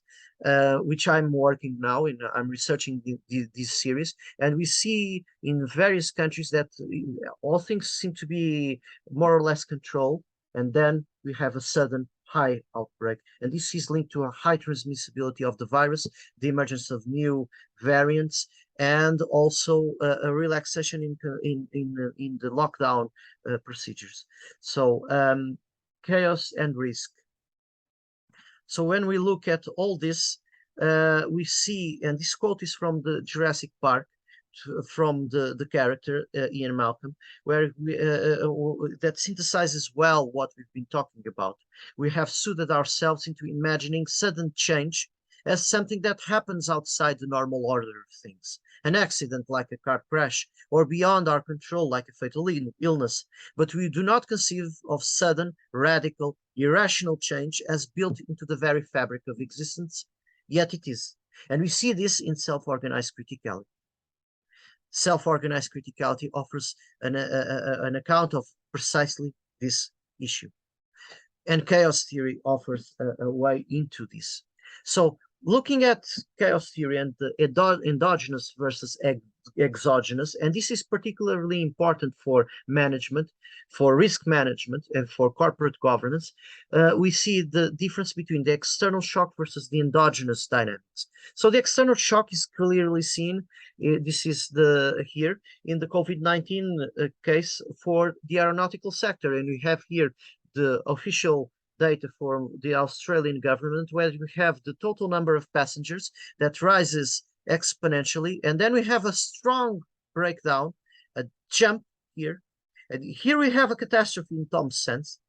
which I'm working now in. I'm researching this series, and we see in various countries that all things seem to be more or less controlled, and then we have a sudden high outbreak, and this is linked to a high transmissibility of the virus, the emergence of new variants, and also a relaxation in the lockdown procedures. So chaos and risk. So when we look at all this, we see, and this quote is from the Jurassic Park, from the character Ian Malcolm, where that synthesizes well what we've been talking about. We have soothed ourselves into imagining sudden change as something that happens outside the normal order of things, an accident like a car crash, or beyond our control like a fatal illness. But we do not conceive of sudden, radical, irrational change as built into the very fabric of existence, yet it is. And we see this in self-organized criticality. Self-organized criticality offers an account of precisely this issue. And chaos theory offers a way into this. So looking at chaos theory and the endogenous versus exogenous, and this is particularly important for management, for risk management, and for corporate governance, we see the difference between the external shock versus the endogenous dynamics. So the external shock is clearly seen. This is here in the COVID-19 case for the aeronautical sector, and we have here the official data from the Australian government, where we have the total number of passengers that rises exponentially, and then we have a strong breakdown, a jump here, and here we have a catastrophe in Tom's sense,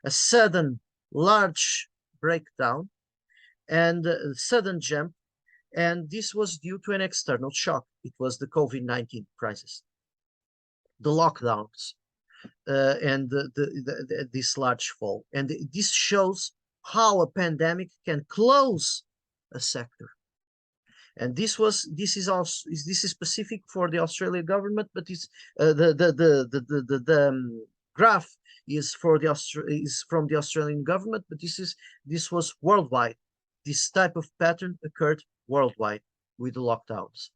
a sudden large breakdown and a sudden jump, and this was due to an external shock. It was the COVID-19 crisis, the lockdowns, and this large fall. And this shows how a pandemic can close a sector. And this is specific for the Australian government, but it's the graph is from the Australian government, but this was worldwide. This type of pattern occurred worldwide with the lockdowns.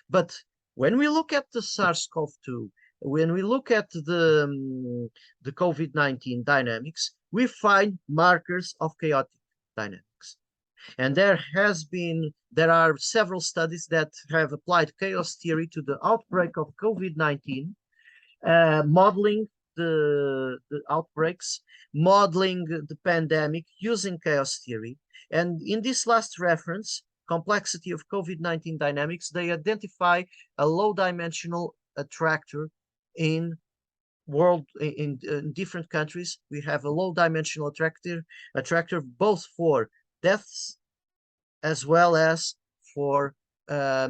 But when we look at the SARS-CoV-2, when we look at the COVID-19 dynamics, we find markers of chaotic dynamics. And there are several studies that have applied chaos theory to the outbreak of COVID-19, modeling the outbreaks, modeling the pandemic using chaos theory. And in this last reference, complexity of COVID-19 dynamics, they identify a low-dimensional attractor in different countries. We have a low-dimensional attractor both for deaths as well as for the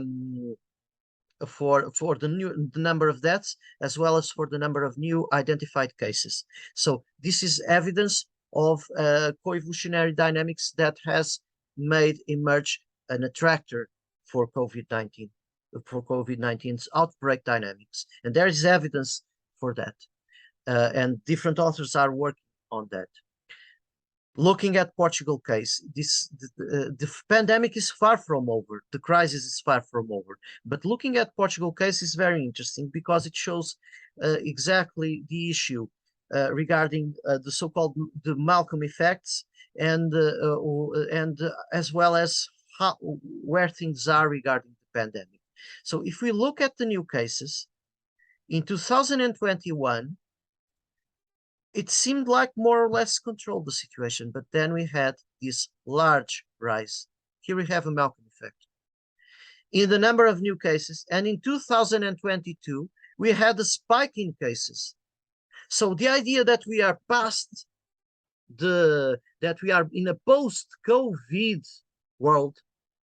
number of deaths, as well as for the number of new identified cases. So this is evidence of coevolutionary dynamics that has made emerge an attractor for COVID-19, for COVID-19's outbreak dynamics. And there is evidence for that. And different authors are working on that. Looking at Portugal case, the pandemic is far from over. The crisis is far from over. But looking at Portugal case is very interesting because it shows exactly the issue regarding the so-called the Malcolm effects, and as well as where things are regarding the pandemic. So if we look at the new cases, in 2021, it seemed like more or less controlled the situation, but then we had this large rise. Here we have a Malcolm effect in the number of new cases, and in 2022, we had a spike in cases. So the idea that we are past that we are in a post-COVID world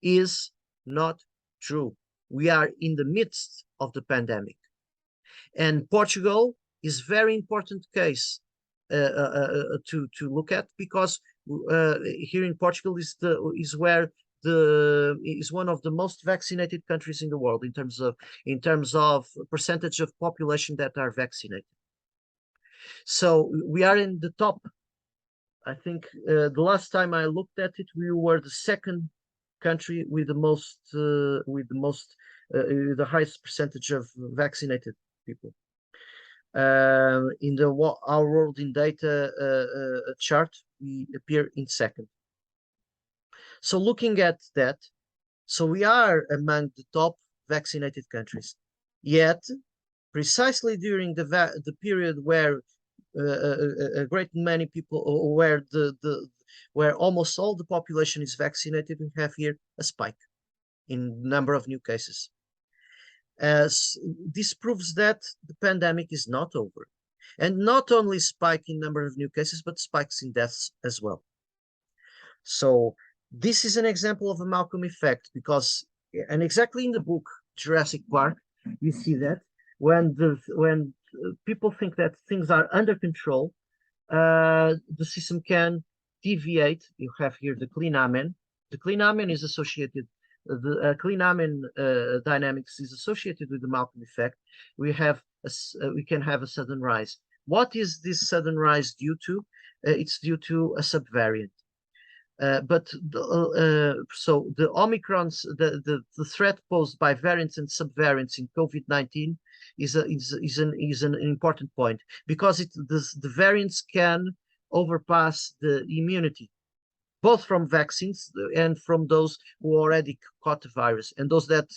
is not true. We are in the midst of the pandemic. And Portugal is a very important case to look at, because here in Portugal is one of the most vaccinated countries in the world in terms of percentage of population that are vaccinated. So we are in the top. I think the last time I looked at it, we were the second country with the highest percentage of vaccinated people. In the Our World in Data chart, we appear in second. So looking at that, so we are among the top vaccinated countries. Yet, precisely during the period where a great many people, or where almost all the population is vaccinated, we have here a spike in number of new cases. As this proves that the pandemic is not over, and not only spike in number of new cases, but spikes in deaths as well. So this is an example of a Malcolm effect, because, and exactly in the book Jurassic Park, you see that when people think that things are under control, the system can deviate. You have here the Klinamen. The Klinamen is associated. The Klinamen dynamics is associated with the Malcolm effect. We can have a sudden rise. What is this sudden rise due to? It's due to a subvariant. So the Omicrons, the threat posed by variants and subvariants in COVID-19 is an important point, because the variants can overpass the immunity, both from vaccines and from those who already caught the virus, and those that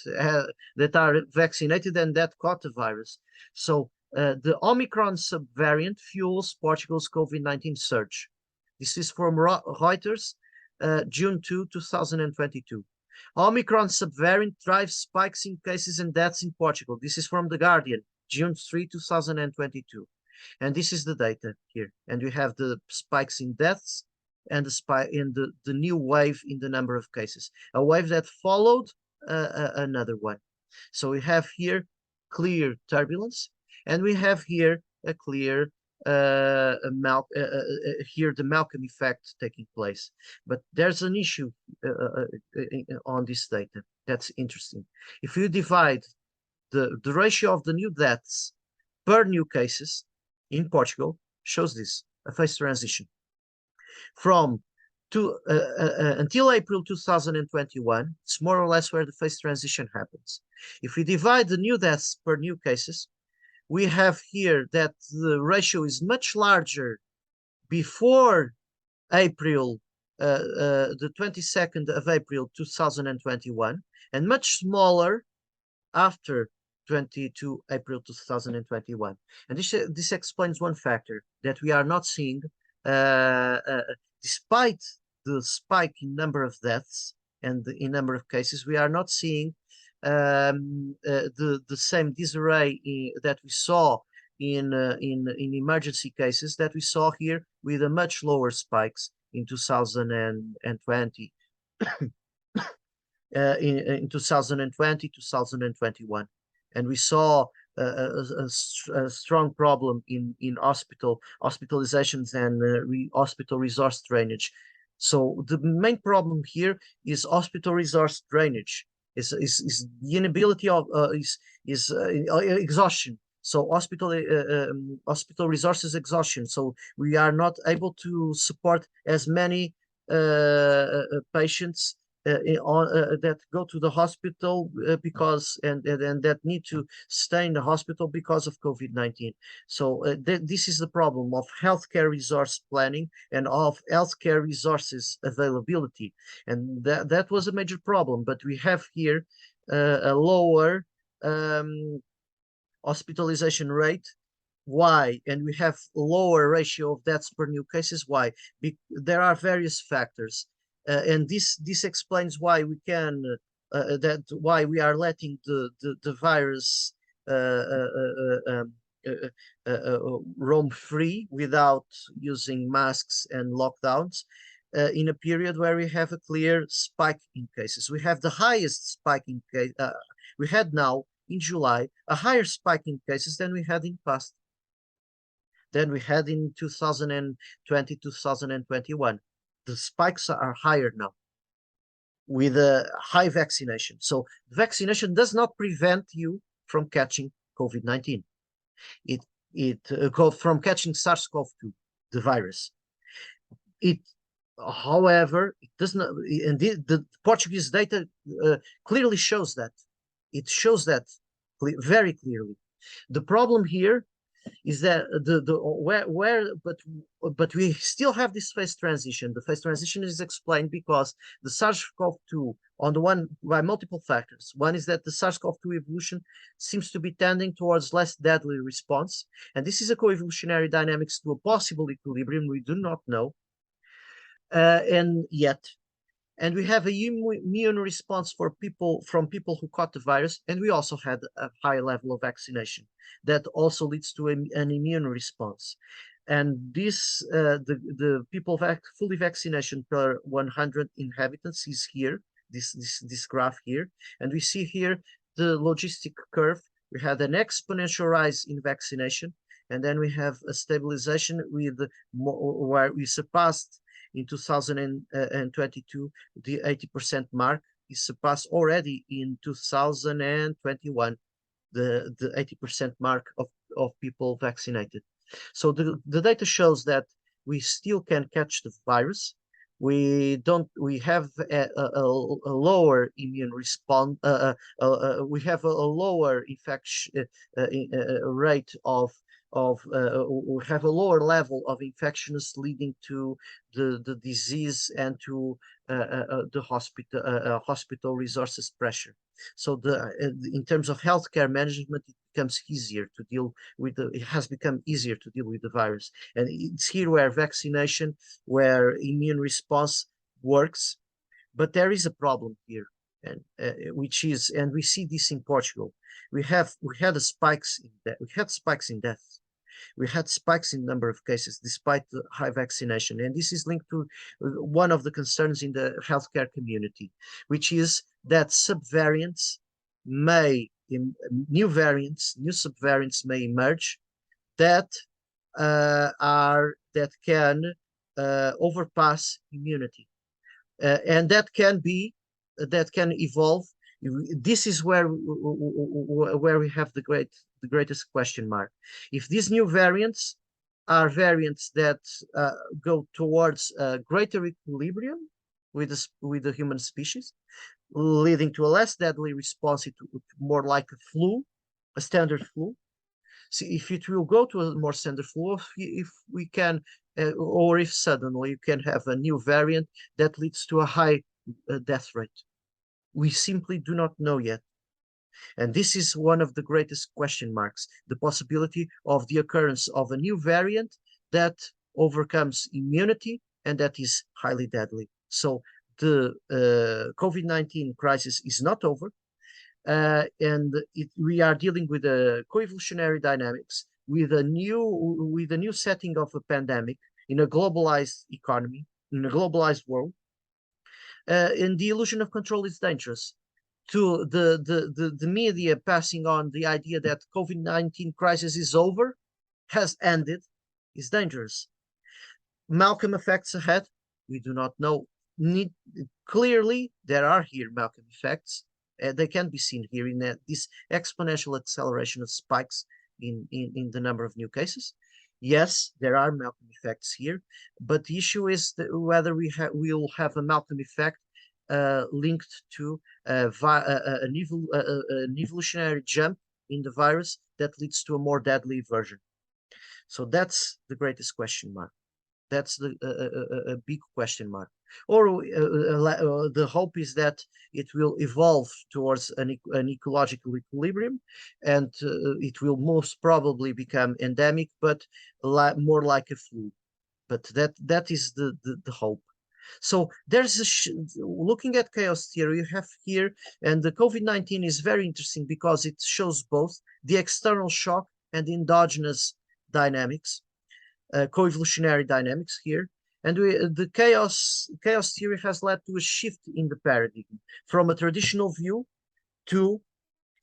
are vaccinated and that caught the virus. So the Omicron subvariant fuels Portugal's COVID-19 surge. This is from Reuters, June 2, 2022. Omicron subvariant drives spikes in cases and deaths in Portugal. This is from The Guardian, June 3, 2022. And this is the data here. And we have the spikes in deaths and the spike in the new wave in the number of cases, a wave that followed another one. So we have here clear turbulence, and we have here a clear here the Malcolm effect taking place. But there's an issue on this data that's interesting. If you divide the ratio of the new deaths per new cases in Portugal, shows this, a phase transition. From until April 2021, it's more or less where the phase transition happens. If we divide the new deaths per new cases, we have here that the ratio is much larger before April, the 22nd of April 2021, and much smaller after 22 April 2021. And this explains one factor, that we are not seeing, despite the spike in number of deaths and in number of cases, we are not seeing the same disarray that we saw in emergency cases that we saw here, with a much lower spikes in 2020, in 2020, 2021, and we saw a strong problem in hospitalizations and hospital resource drainage. So the main problem here is hospital resource drainage. Is the inability of exhaustion. So hospital resources exhaustion. So we are not able to support as many patients that go to the hospital because and that need to stay in the hospital because of COVID-19. So this is the problem of healthcare resource planning and of healthcare resources availability, and that was a major problem. But we have here a lower hospitalization rate. Why? And we have lower ratio of deaths per new cases. Why? There are various factors. And this explains why we can why we are letting the virus roam free without using masks and lockdowns in a period where we have a clear spike in cases. We have the highest spike in case. We had now in July a higher spike in cases than we had in past. than we had in 2020, 2021. The spikes are higher now with a high vaccination. So vaccination does not prevent you from catching COVID-19. From catching SARS-CoV-2, the virus. However, it does not, and the Portuguese data clearly shows that. It shows that very clearly. The problem here is that but we still have this phase transition. The phase transition is explained because the SARS-CoV-2 on the one by multiple factors. One is that the SARS-CoV-2 evolution seems to be tending towards less deadly response, and this is a co-evolutionary dynamics to a possible equilibrium we do not know, and we have a immune response from people who caught the virus, and we also had a high level of vaccination that also leads to an immune response. And this, the people fully vaccination per 100 inhabitants is here, this graph here, and we see here the logistic curve. We had an exponential rise in vaccination, and then we have a stabilization with where we surpassed in 2022, the 80% mark is surpassed already in 2021, the 80% mark of people vaccinated. So the data shows that we still can catch the virus. We have a lower immune response. We have a lower infection rate we have a lower level of infections leading to the disease and to the hospital resources pressure. So in terms of healthcare management, it becomes easier to deal with it has become easier to deal with the virus. And it's here where vaccination, where immune response works, but there is a problem here, and and we see this in Portugal. We had spikes in deaths. We had spikes in number of cases despite the high vaccination. And this is linked to one of the concerns in the healthcare community, which is that new subvariants may emerge that can overpass immunity. And that can evolve. This is where we have the greatest question mark. If these new variants are variants that go towards greater equilibrium with the human species, leading to a less deadly response, more like a flu, a standard flu. See, if it will go to a more standard flu, if we can, or if suddenly you can have a new variant that leads to a high death rate. We simply do not know yet. And this is one of the greatest question marks, the possibility of the occurrence of a new variant that overcomes immunity and that is highly deadly. So the COVID-19 crisis is not over, and we are dealing with a co-evolutionary dynamics with a new setting of a pandemic in a globalized economy, in a globalized world. And the illusion of control is dangerous. To the media passing on the idea that COVID-19 crisis is over, has ended, is dangerous. Malcolm effects ahead, we do not know. Clearly, there are here Malcolm effects. They can be seen here in this exponential acceleration of spikes in the number of new cases. Yes, there are Malcolm effects here, but the issue is whether we'll have a Malcolm effect linked to an evolutionary jump in the virus that leads to a more deadly version. So that's the greatest question mark. That's a big question mark. Or the hope is that it will evolve towards an ecological equilibrium, and it will most probably become endemic, but more like a flu. But that is the hope. So there's looking at chaos theory you have here, and the COVID-19 is very interesting because it shows both the external shock and the endogenous dynamics, co-evolutionary dynamics here. And the chaos theory has led to a shift in the paradigm from a traditional view to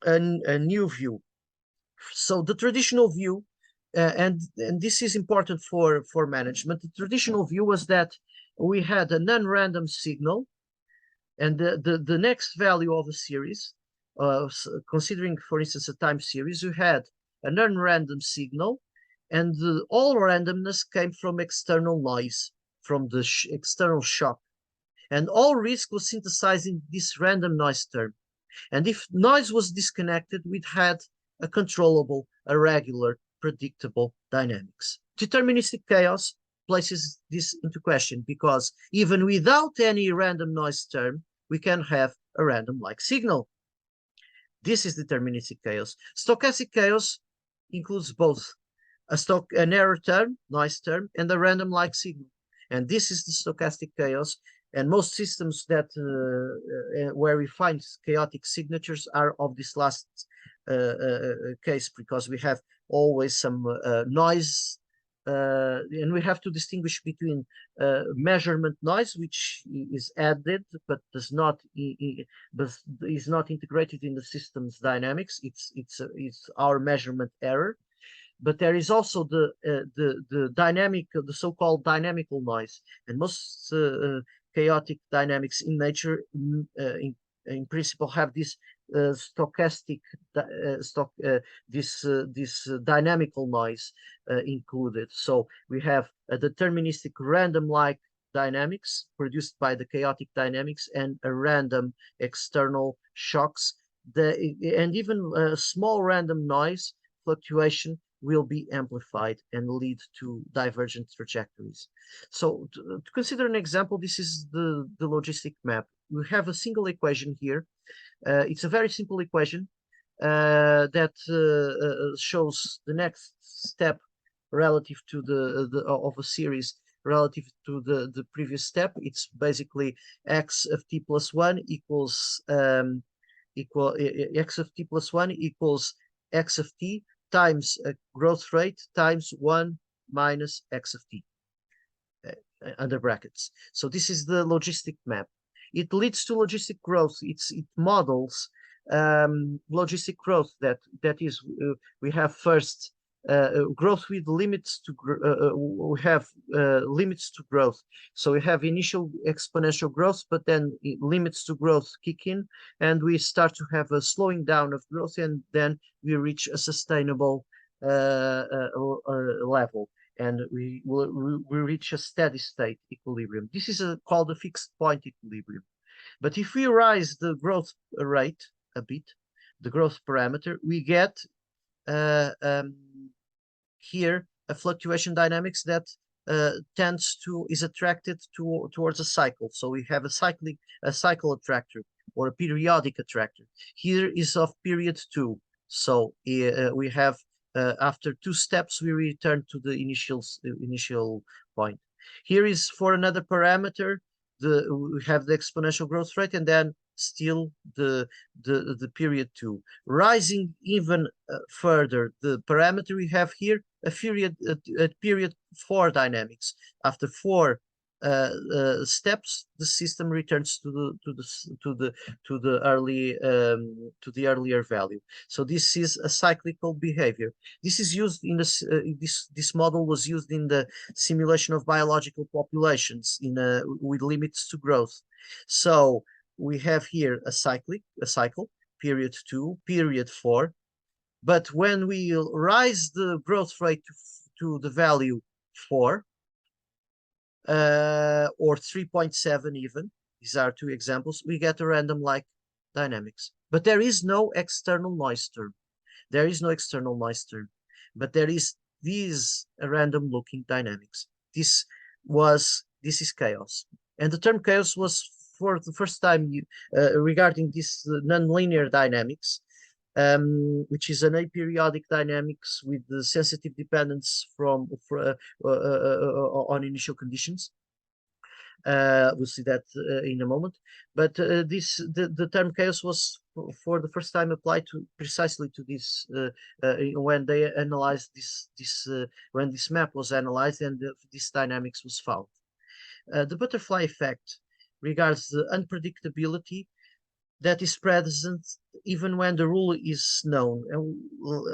a new view. So the traditional view and this is important for management. The traditional view was that we had a non-random signal, and the next value of a series, considering, for instance, a time series, you had a non-random signal, and all randomness came from external noise, from the external shock. And all risk was synthesizing this random noise term. And if noise was disconnected, we had a controllable, a regular, predictable dynamics. Deterministic chaos places this into question, because even without any random noise term, we can have a random-like signal. This is deterministic chaos. Stochastic chaos includes both an error term, noise term, and a random-like signal. And this is the stochastic chaos. And most systems that where we find chaotic signatures are of this last case, because we have always some noise, and we have to distinguish between measurement noise, which is added but does not but is not integrated in the system's dynamics. It's our measurement error. But there is also the dynamic, the so-called dynamical noise, and most chaotic dynamics in nature, in principle, have this stochastic this dynamical noise included. So we have a deterministic random-like dynamics produced by the chaotic dynamics, and a random external shocks. And even a small random noise fluctuation will be amplified and lead to divergent trajectories. So to consider an example, this is the logistic map. We have a single equation here. It's a very simple equation that shows the next step relative to of a series relative to the previous step. It's basically x of t plus 1 equals x of t plus 1 equals x of t times a growth rate times 1 minus x of t under brackets. So this is the logistic map. It leads to logistic growth. It models logistic growth. That is, we have first growth with limits to we have limits to growth. So we have initial exponential growth, but then limits to growth kick in, and we start to have a slowing down of growth, and then we reach a sustainable level, and we reach a steady state equilibrium. This is called a fixed point equilibrium. But if we raise the growth rate a bit, the growth parameter, we get here a fluctuation dynamics that is attracted towards a cycle. So we have a cycle attractor, or a periodic attractor. Here is of period 2. So we have after 2 steps we return to the initial point. Here is for another parameter. We have the exponential growth rate, and then still the period 2. Rising even further, the parameter we have here, a period 4 dynamics. After 4 steps, the system returns to the earlier value. So this is a cyclical behavior. This is used in this model was used in the simulation of biological populations with limits to growth. So we have here a cycle, period 2, period 4. But when we rise the growth rate to the value 4, or 3.7 even, these are 2 examples, we get a random-like dynamics. But there is no external noise term. There is no external noise term, but there is these random-looking dynamics. This is chaos. And the term chaos was for the first time regarding this nonlinear dynamics, which is an aperiodic dynamics with the sensitive dependence on initial conditions. We'll see that in a moment. But the term chaos was for the first time applied precisely to this when they analyzed when this map was analyzed and this dynamics was found. The butterfly effect regards the unpredictability that is present even when the rule is known. And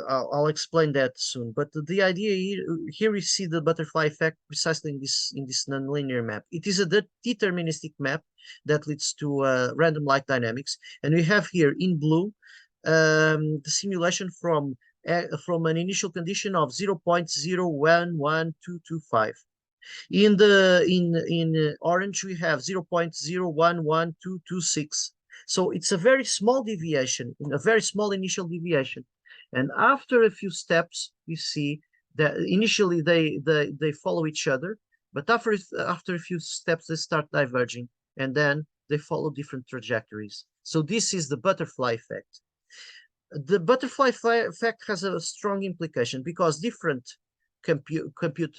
I'll explain that soon. But the idea here we see the butterfly effect precisely in this nonlinear map. It is a deterministic map that leads to random-like dynamics, and we have here in blue the simulation from an initial condition of 0.011225. In orange, we have 0.011226. So it's a very small deviation, a very small initial deviation. And after a few steps, we see that initially they follow each other, but after a few steps, they start diverging, and then they follow different trajectories. So this is the butterfly effect. The butterfly effect has a strong implication because different different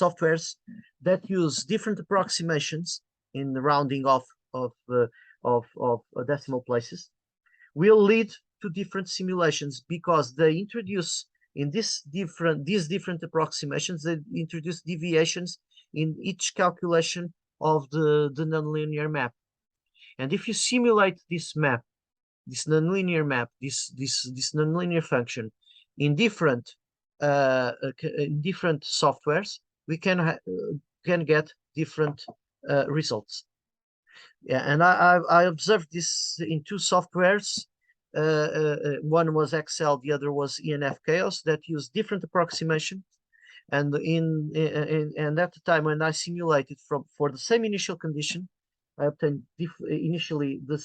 softwares that use different approximations in the rounding of decimal places will lead to different simulations because they introduce in these different approximations, they introduce deviations in each calculation of the nonlinear map. And if you simulate this map, this nonlinear map, this nonlinear function in different softwares, we can get different results. Yeah, and I observed this in two softwares. One was Excel, the other was ENF Chaos, that use different approximations. And and at the time when I simulated for the same initial condition, I obtained initially the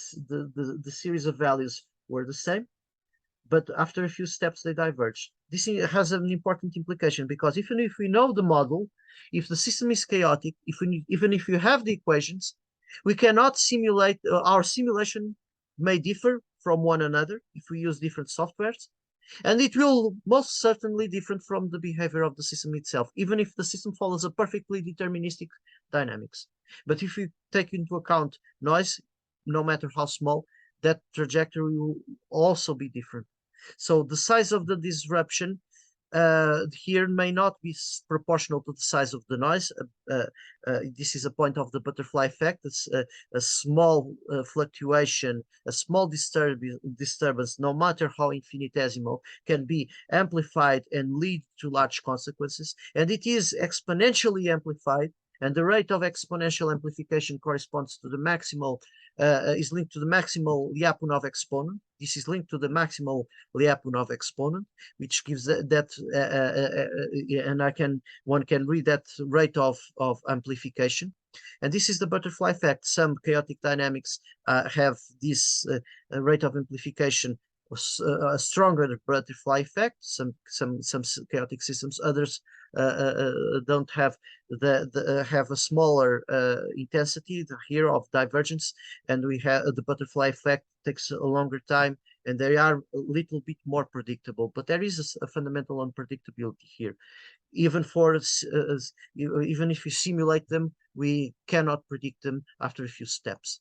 series of values were the same, but after a few steps they diverged. This has an important implication because even if we know the model, if the system is chaotic, even if you have the equations, we cannot simulate. Our simulation may differ from one another if we use different softwares, and it will most certainly different from the behavior of the system itself, even if the system follows a perfectly deterministic dynamics. But if you take into account noise, no matter how small, that trajectory will also be different. So the size of the disruption here may not be proportional to the size of the noise. This is a point of the butterfly effect. It's a small fluctuation, a small disturbance, no matter how infinitesimal, can be amplified and lead to large consequences. And it is exponentially amplified, and the rate of exponential amplification corresponds to the maximal, is linked to the maximal Lyapunov exponent. This is linked to the maximal Lyapunov exponent, which gives that, and one can read that rate of amplification. And this is the butterfly effect. Some chaotic dynamics have this rate of amplification, a stronger butterfly effect. Some chaotic systems, others don't have have a smaller intensity here of divergence, and we have the butterfly effect takes a longer time, and they are a little bit more predictable. But there is a fundamental unpredictability here. Even even if we simulate them, we cannot predict them after a few steps,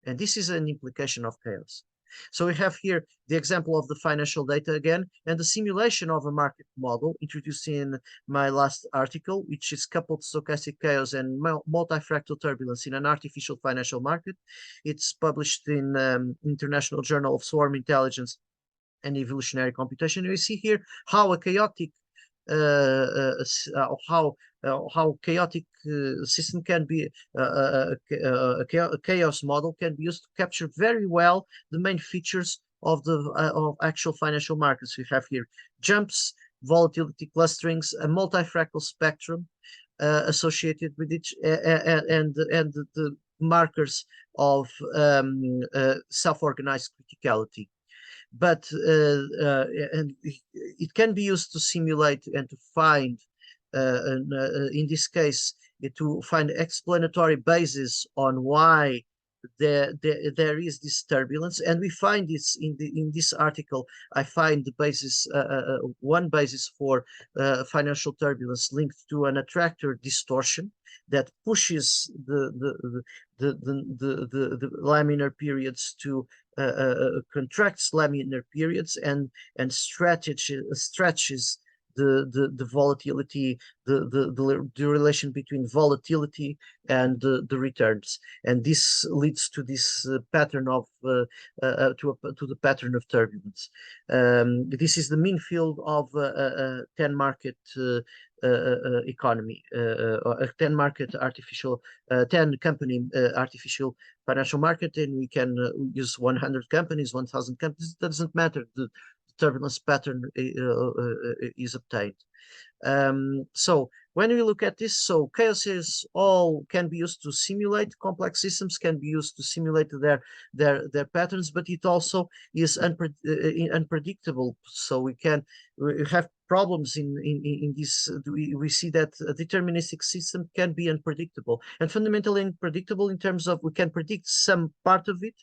and this is an implication of chaos. So we have here the example of the financial data again, and the simulation of a market model introduced in my last article, which is coupled stochastic chaos and multifractal turbulence in an artificial financial market. It's published in International Journal of Swarm Intelligence and Evolutionary Computation. You see here how a chaotic how chaotic system can be a chaos model can be used to capture very well the main features of the of actual financial markets. We have here jumps, volatility clusterings, a multifractal spectrum associated with each, and the markers of self-organized criticality. But and it can be used to simulate and to find, in this case, to find explanatory basis on why there is this turbulence, and we find this in this article. I find the basis, one basis for financial turbulence linked to an attractor distortion that pushes the laminar periods to contracts laminar periods and stretches the volatility, the relation between volatility and the returns, and this leads to this pattern of to the pattern of turbulence. This is the mean field of a 10 market economy, a 10 market artificial 10 company artificial financial market, and we can use 100 companies, 1,000 companies. It doesn't matter. The turbulence pattern is obtained. So when we look at this, so chaos is all can be used to simulate complex systems, can be used to simulate their patterns, but it also is unpredictable. So we have problems in this. We see that a deterministic system can be unpredictable and fundamentally unpredictable in terms of we can predict some part of it,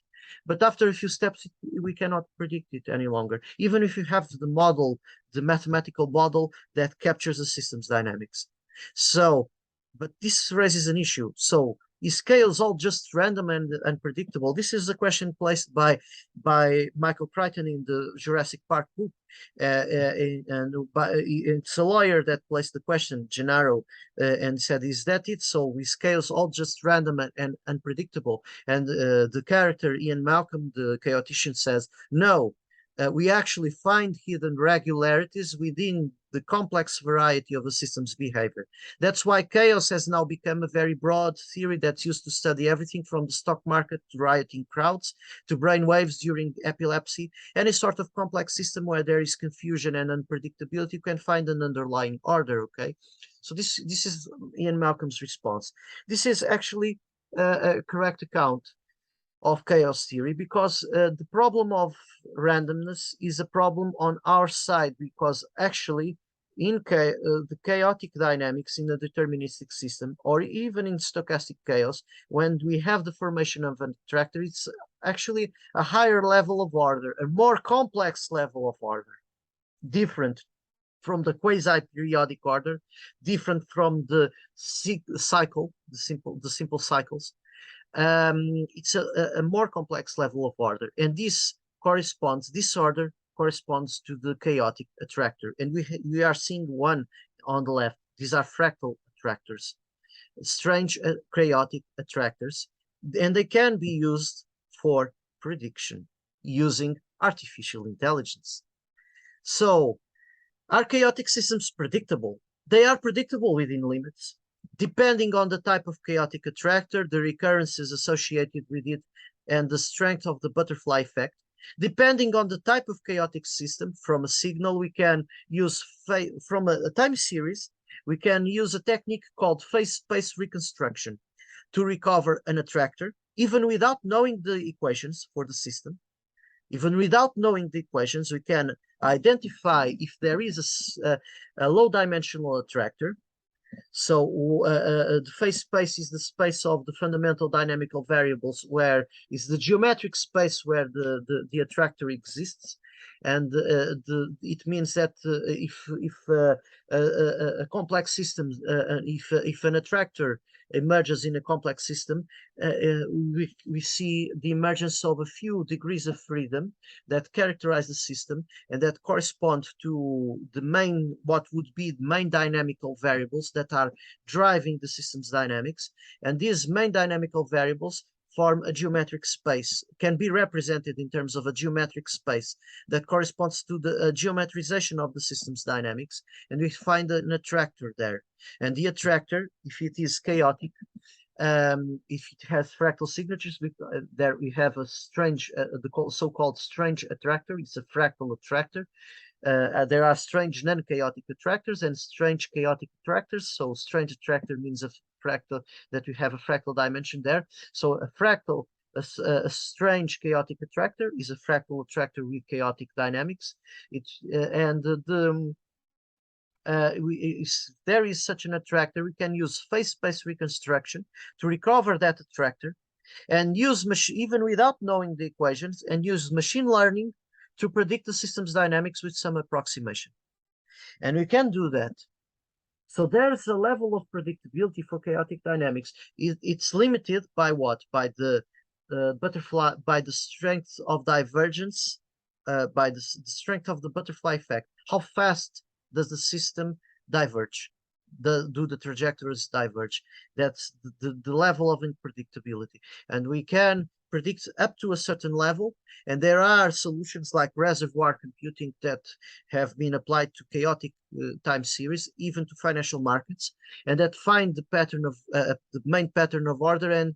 but after a few steps, we cannot predict it any longer, even if you have the model, the mathematical model that captures the system's dynamics. So, but this raises an issue. So, is chaos all just random and unpredictable? This is a question placed by Michael Crichton in the Jurassic Park book. It's a lawyer that placed the question, Gennaro, and said, is that it? So is chaos all just random and unpredictable? And the character Ian Malcolm, the chaotician, says, no, we actually find hidden regularities within the complex variety of a system's behavior. That's why chaos has now become a very broad theory that's used to study everything from the stock market to rioting crowds to brain waves during epilepsy. Any sort of complex system where there is confusion and unpredictability, you can find an underlying order, okay? So this is Ian Malcolm's response. This is actually a correct account of chaos theory, because the problem of randomness is a problem on our side, because actually in the chaotic dynamics in a deterministic system, or even in stochastic chaos, when we have the formation of an attractor, it's actually a higher level of order, a more complex level of order, different from the quasi-periodic order, different from the cycle, the simple cycles. It's a more complex level of order, and this order corresponds to the chaotic attractor, and we are seeing one on the left. These are fractal attractors, strange chaotic attractors, and they can be used for prediction using artificial intelligence. So, are chaotic systems predictable? They are predictable within limits, depending on the type of chaotic attractor, the recurrences associated with it, and the strength of the butterfly effect. Depending on the type of chaotic system, from a signal, we can use, from a time series, we can use a technique called phase-space reconstruction to recover an attractor, even without knowing the equations for the system. Even without knowing the equations, we can identify if there is a low-dimensional attractor. So the phase space is the space of the fundamental dynamical variables, where is the geometric space where the attractor exists, and it means that if a complex system, if an attractor emerges in a complex system, we see the emergence of a few degrees of freedom that characterize the system and that correspond to the main, what would be the main dynamical variables that are driving the system's dynamics. And these main dynamical variables form a geometric space, can be represented in terms of a geometric space that corresponds to the geometrization of the system's dynamics, and we find an attractor there. And the attractor, if it is chaotic, if it has fractal signatures, there we have a strange, the so-called strange attractor. It's a fractal attractor. There are strange non-chaotic attractors and strange chaotic attractors. So strange attractor means a fractal, that we have a fractal dimension there. So a fractal, a strange chaotic attractor is a fractal attractor with chaotic dynamics. There is such an attractor, we can use phase-space reconstruction to recover that attractor, and use even without knowing the equations, and use machine learning to predict the system's dynamics with some approximation. And we can do that. So there's a level of predictability for chaotic dynamics. It's limited by what? By the butterfly, by the strength of divergence, by the strength of the butterfly effect. How fast does the system diverge? Do the trajectories diverge? That's the level of unpredictability. And we can predict up to a certain level. And there are solutions like reservoir computing that have been applied to chaotic time series, even to financial markets, and that find the pattern of the main pattern of order and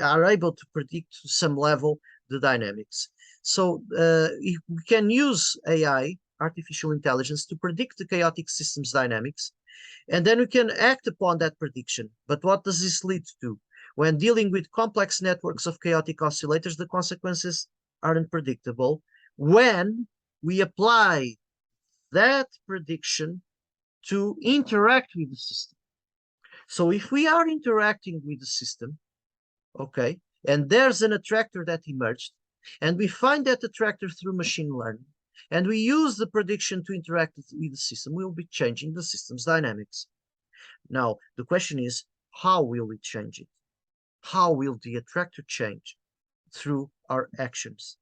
are able to predict to some level the dynamics. So we can use AI, artificial intelligence, to predict the chaotic systems dynamics, and then we can act upon that prediction. But what does this lead to? When dealing with complex networks of chaotic oscillators, the consequences are unpredictable when we apply that prediction to interact with the system. So if we are interacting with the system, okay, and there's an attractor that emerged, and we find that attractor through machine learning, and we use the prediction to interact with the system, we will be changing the system's dynamics. Now, the question is, how will we change it? How will the attractor change? Through our actions.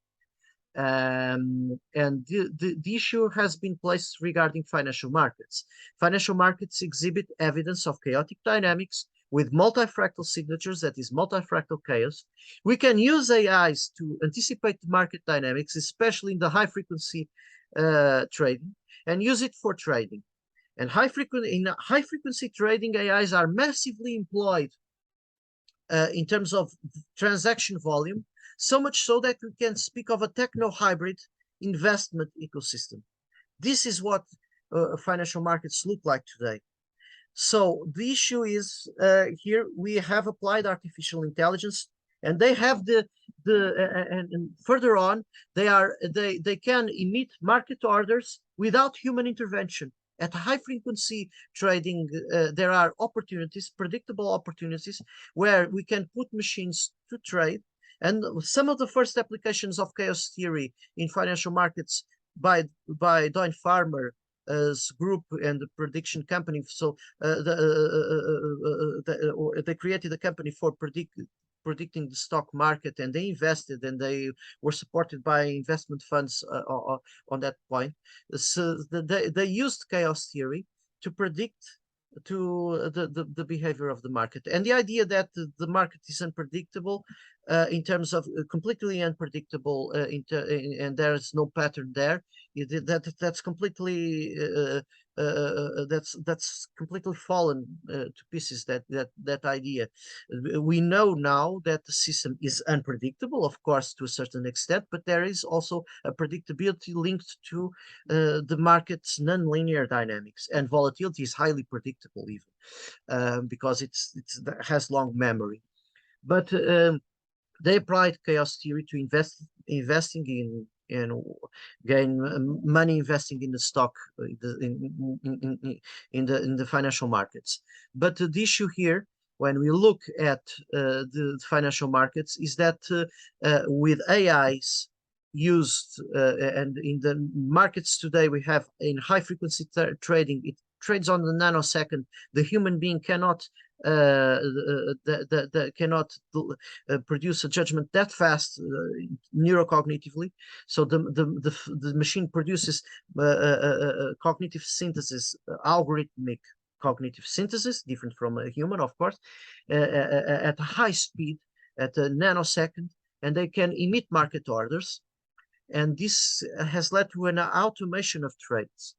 And the issue has been placed regarding financial markets. Financial markets exhibit evidence of chaotic dynamics with multifractal signatures, that is multifractal chaos. We can use AIs to anticipate the market dynamics, especially in the high frequency trading, and use it for trading. And high frequency trading, AIs are massively employed in terms of transaction volume, so much so that we can speak of a techno-hybrid investment ecosystem. This is what financial markets look like today. So the issue is here we have applied artificial intelligence, and they have and further on they can emit market orders without human intervention. At high frequency trading, there are opportunities, predictable opportunities, where we can put machines to trade. And some of the first applications of chaos theory in financial markets by Don Farmer group and the prediction company. So they created a company for predicting the stock market, and they invested, and they were supported by investment funds on that point. So they used chaos theory to predict the behavior of the market, and the idea that the market is unpredictable in terms of completely unpredictable and there's no pattern there, that's completely that's completely fallen to pieces, that idea. We know now that the system is unpredictable, of course, to a certain extent, but there is also a predictability linked to the market's nonlinear dynamics, and volatility is highly predictable even because it has long memory. But they applied chaos theory to investing in gain money investing in the stock in the financial markets. But the issue here, when we look at the financial markets, is that with AIs used and in the markets today, we have in high frequency trading, it trades on the nanosecond. The human being cannot produce a judgment that fast neurocognitively. So the machine produces cognitive synthesis, algorithmic cognitive synthesis, different from a human, of course, at a high speed, at a nanosecond, and they can emit market orders. And this has led to an automation of trades,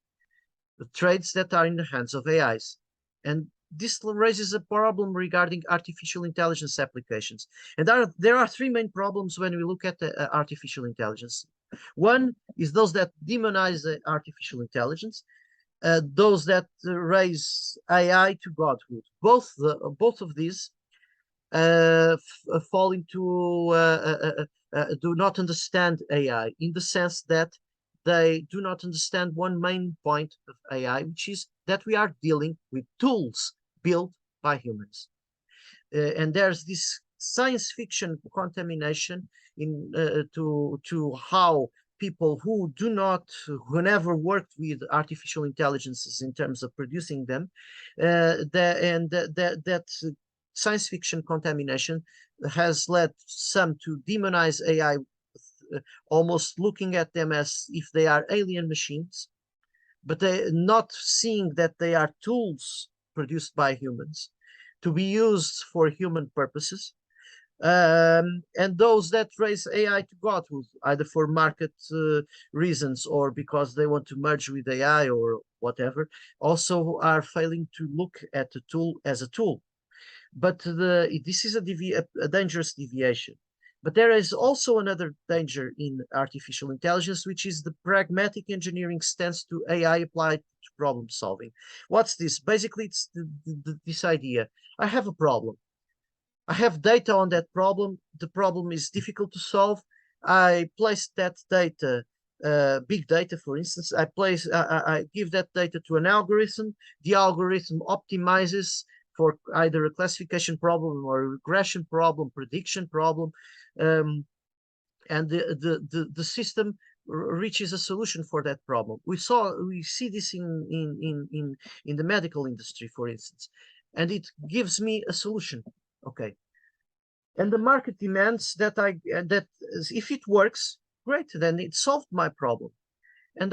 the trades that are in the hands of AIs. And this raises a problem regarding artificial intelligence applications. And there are three main problems when we look at artificial intelligence. One is those that demonize artificial intelligence, those that raise AI to godhood. Both of these fall into do not understand AI, in the sense that they do not understand one main point of AI, which is that we are dealing with tools built by humans. And there's this science fiction contamination in to how people who never worked with artificial intelligences in terms of producing them, that science fiction contamination has led some to demonize AI, almost looking at them as if they are alien machines, but they not seeing that they are tools produced by humans to be used for human purposes. And those that raise AI to godhood, either for market reasons or because they want to merge with AI or whatever, also are failing to look at the tool as a tool. But this is a dangerous deviation. But there is also another danger in artificial intelligence, which is the pragmatic engineering stance to AI applied to problem solving. What's this? Basically, it's this idea. I have a problem. I have data on that problem. The problem is difficult to solve. I place that data, big data, for instance. I give that data to an algorithm. The algorithm optimizes for either a classification problem or a regression problem, prediction problem, and the system reaches a solution for that problem. We see this in the medical industry, for instance, and it gives me a solution. Okay, and the market demands that that if it works, great, then it solved my problem. And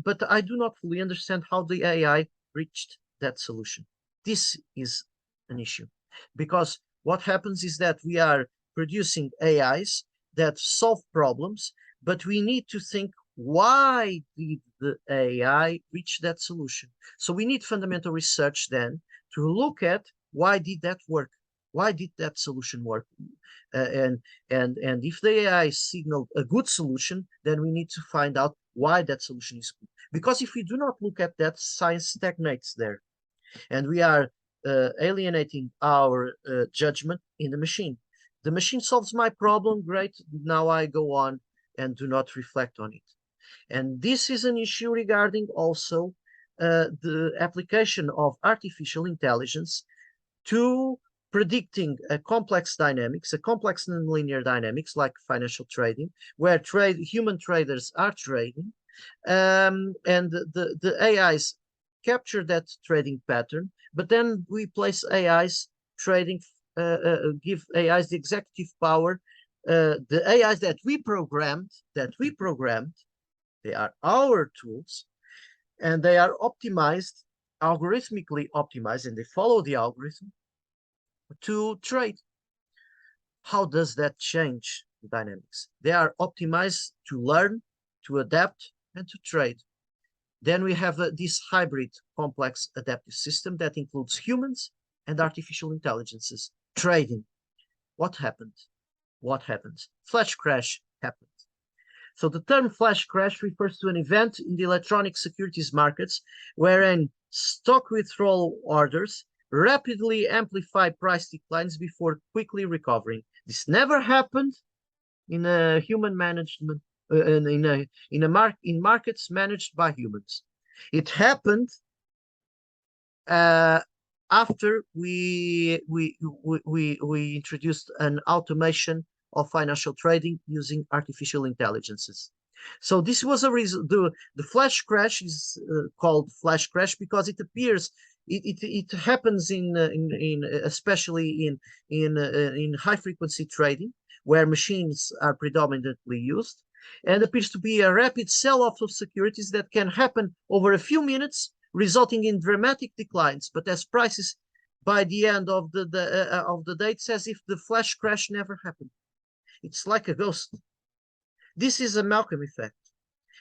but I do not fully understand how the AI reached that solution. This is an issue, because what happens is that we are producing AIs that solve problems, but we need to think, why did the AI reach that solution? So we need fundamental research then to look at, why did that work? Why did that solution work? And if the AI signaled a good solution, then we need to find out why that solution is good. Because if we do not look at that, science stagnates there, and we are alienating our judgment in the machine. The machine solves my problem, great. Now I go on and do not reflect on it. And this is an issue regarding also the application of artificial intelligence to predicting a complex dynamics, a complex nonlinear dynamics like financial trading, where human traders are trading, and the AIs capture that trading pattern, but then we place AIs trading, give AIs the executive power. The AIs that we programmed, they are our tools, and they are optimized, algorithmically optimized, and they follow the algorithm to trade. How does that change the dynamics? They are optimized to learn, to adapt, and to trade. Then we have this hybrid complex adaptive system that includes humans and artificial intelligences trading. What happened? What happens? Flash crash happened. So the term flash crash refers to an event in the electronic securities markets wherein stock withdrawal orders rapidly amplify price declines before quickly recovering. This never happened in a human management, in markets managed by humans. It happened after we introduced an automation of financial trading using artificial intelligences. So this was a reason. The flash crash is called flash crash because it appears. It happens especially in high frequency trading, where machines are predominantly used, and appears to be a rapid sell-off of securities that can happen over a few minutes, resulting in dramatic declines. But as prices by the end of the day, it's as if the flash crash never happened. It's like a ghost. This is a Malcolm effect.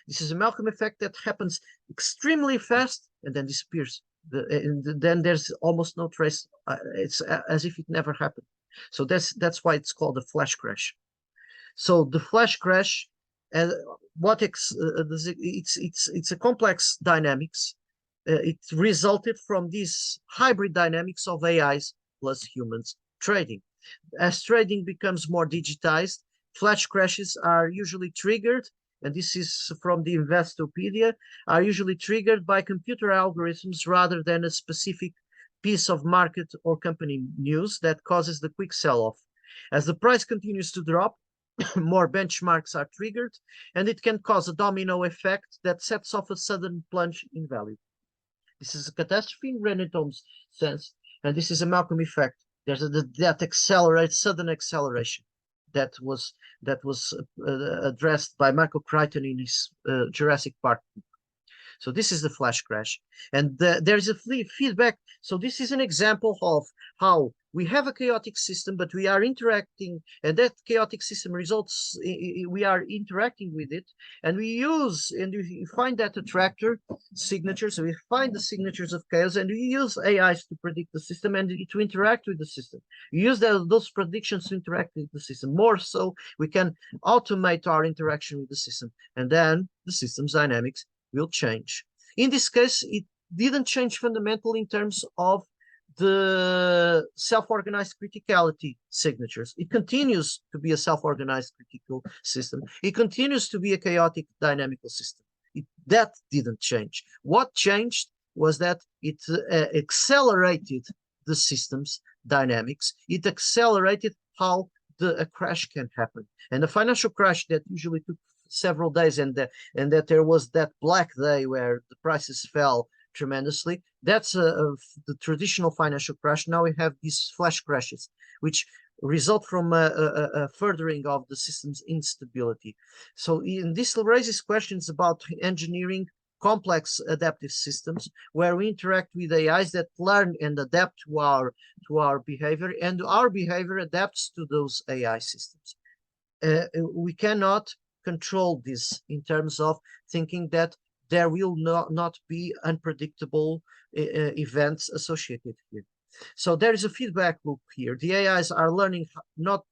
This is a Malcolm effect that happens extremely fast and then disappears. Then there's almost no trace. It's as if it never happened. So that's why it's called a flash crash. So the flash crash, it's a complex dynamics. It resulted from this hybrid dynamics of AIs plus humans trading. As trading becomes more digitized, flash crashes are usually triggered, and this is from the Investopedia, are usually triggered by computer algorithms rather than a specific piece of market or company news that causes the quick sell-off. As the price continues to drop, more benchmarks are triggered, and it can cause a domino effect that sets off a sudden plunge in value. This is a catastrophe in Renatome's sense, and this is a Malcolm effect. There's that sudden acceleration that was addressed by Michael Crichton in his Jurassic Park book. So this is the flash crash. And there's a feedback. So this is an example of how we have a chaotic system, but we are interacting, and that chaotic system results, we are interacting with it, and we use, and we find that attractor signatures, so we find the signatures of chaos, and we use AIs to predict the system and to interact with the system. We use those predictions to interact with the system. More so, we can automate our interaction with the system, and then the system's dynamics will change. In this case, it didn't change fundamentally in terms of the self-organized criticality signatures. It continues to be a self-organized critical system. It continues to be a chaotic dynamical system. That didn't change. What changed was that it accelerated the system's dynamics. It accelerated how a crash can happen. And a financial crash that usually took several days, and that there was that black day where the prices fell tremendously. That's the traditional financial crash. Now we have these flash crashes, which result from a furthering of the system's instability. So this raises questions about engineering complex adaptive systems where we interact with AIs that learn and adapt to our behavior, and our behavior adapts to those AI systems. We cannot control this in terms of thinking that there will not be unpredictable events associated here. So there is a feedback loop here. The AIs are learning not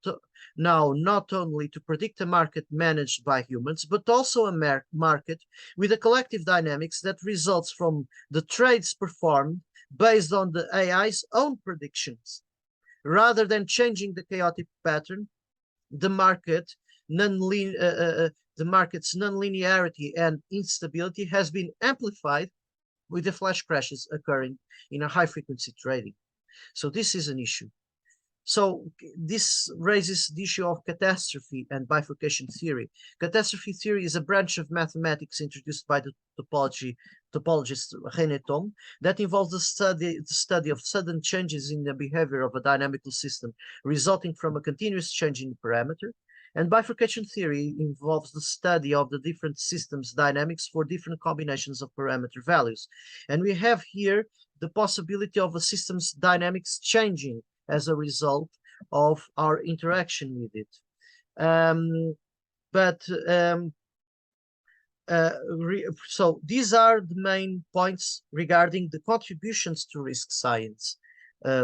only to predict a market managed by humans, but also a market with a collective dynamics that results from the trades performed based on the AI's own predictions. Rather than changing the chaotic pattern, the market's nonlinearity and instability has been amplified with the flash crashes occurring in a high-frequency trading. So this is an issue. So this raises the issue of catastrophe and bifurcation theory. Catastrophe theory is a branch of mathematics introduced by the topologist René Thom that involves the study of sudden changes in the behavior of a dynamical system resulting from a continuous change in the parameter. And bifurcation theory involves the study of the different systems dynamics for different combinations of parameter values. And we have here the possibility of a system's dynamics changing as a result of our interaction with it. So these are the main points regarding the contributions to risk science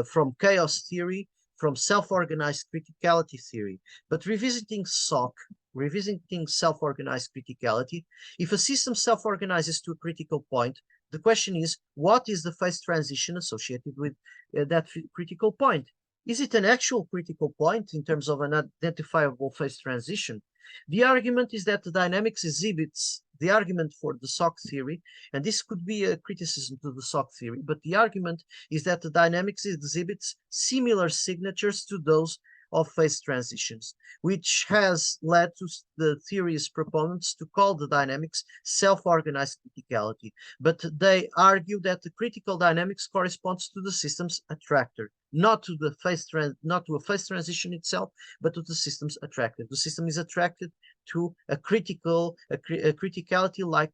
from chaos theory, from self-organized criticality theory. But revisiting self-organized criticality, if a system self-organizes to a critical point, the question is, what is the phase transition associated with that critical point? Is it an actual critical point in terms of an identifiable phase transition? The argument is that the dynamics exhibits the argument for the SOC theory, and this could be a criticism to the SOC theory, but the argument is that the dynamics exhibits similar signatures to those of phase transitions, which has led to the theory's proponents to call the dynamics self-organized criticality. But they argue that the critical dynamics corresponds to the system's attractor, not to a phase transition itself, but to the system's attractor. The system is attracted to a criticality-like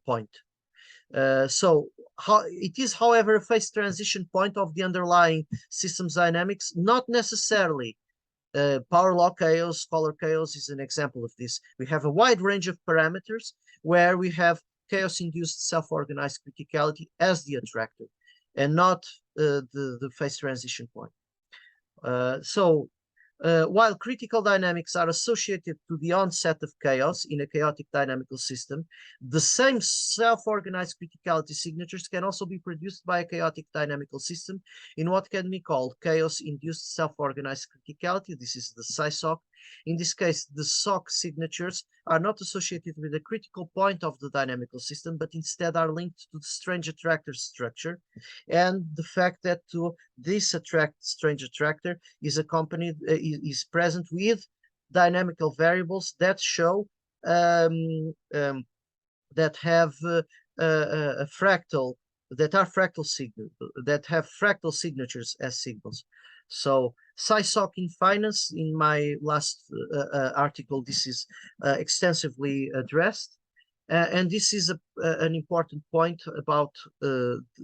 point. So it is, however, a phase transition point of the underlying systems dynamics, not necessarily power law chaos. Scholar chaos is an example of this. We have a wide range of parameters where we have chaos-induced self-organized criticality as the attractor and not the phase transition point. While critical dynamics are associated to the onset of chaos in a chaotic dynamical system, the same self-organized criticality signatures can also be produced by a chaotic dynamical system in what can be called chaos-induced self-organized criticality. This is the SISOC. In this case, the SOC signatures are not associated with the critical point of the dynamical system, but instead are linked to the strange attractor structure and the fact that this strange attractor is accompanied, is present with dynamical variables that show that have a fractal, that are fractal signals, that have fractal signatures as signals. So SISOC in finance, in my last article, this is extensively addressed. And this is an important point about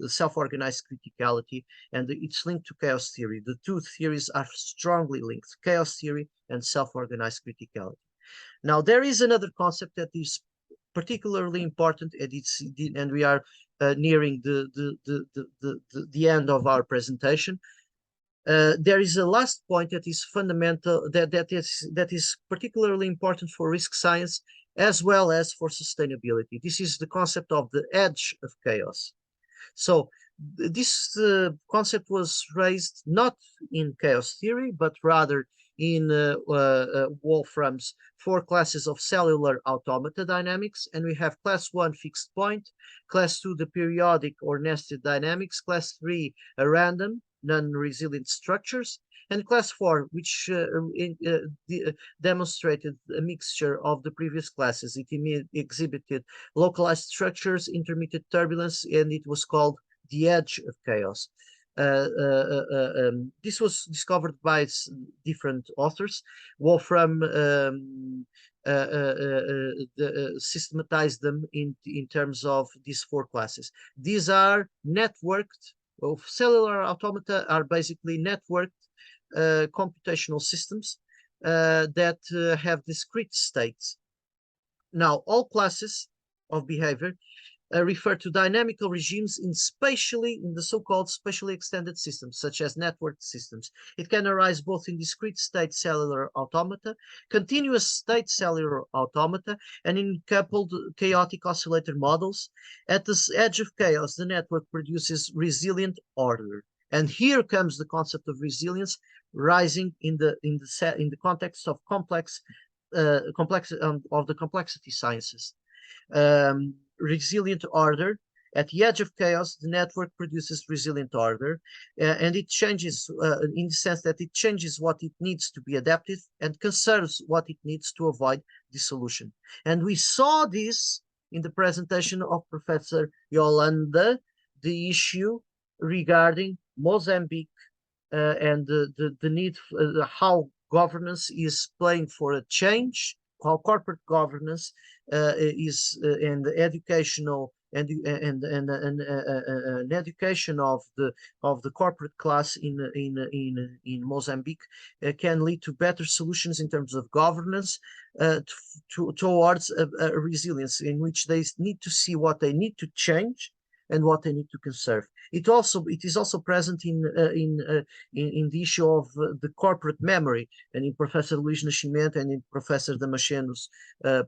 self-organized criticality, and it's linked to chaos theory. The two theories are strongly linked, chaos theory and self-organized criticality. Now, there is another concept that is particularly important, and we are nearing the end of our presentation. There is a last point that is fundamental, that is particularly important for risk science as well as for sustainability. This is the concept of the edge of chaos. So this concept was raised not in chaos theory, but rather in Wolfram's 4 classes of cellular automata dynamics. And we have class 1 fixed point, class 2 the periodic or nested dynamics, class 3 a random non-resilient structures, and class 4, which demonstrated a mixture of the previous classes. It exhibited localized structures, intermittent turbulence, and it was called the edge of chaos. This was discovered by different authors. Wolfram systematized them in terms of these 4 classes. These are networked, cellular automata are basically networked computational systems that have discrete states. Now, all classes of behavior refer to dynamical regimes in the so-called spatially extended systems, such as networked systems. It can arise both in discrete state cellular automata, continuous state cellular automata, and in coupled chaotic oscillator models. At the edge of chaos, the network produces resilient order. And here comes the concept of resilience rising in the context of of the complexity sciences. Resilient order. At the edge of chaos, the network produces resilient order, and it changes in the sense that it changes what it needs to be adaptive and conserves what it needs to avoid dissolution. And we saw this in the presentation of Professor Yolanda, the issue regarding Mozambique and the need, how governance is playing for a change, how corporate governance is and the educational and an education of the corporate class in Mozambique can lead to better solutions in terms of governance towards a resilience in which they need to see what they need to change and what they need to conserve. It is also present in the issue of the corporate memory, and in Professor Luís Nascimento and in Professor Damascenu's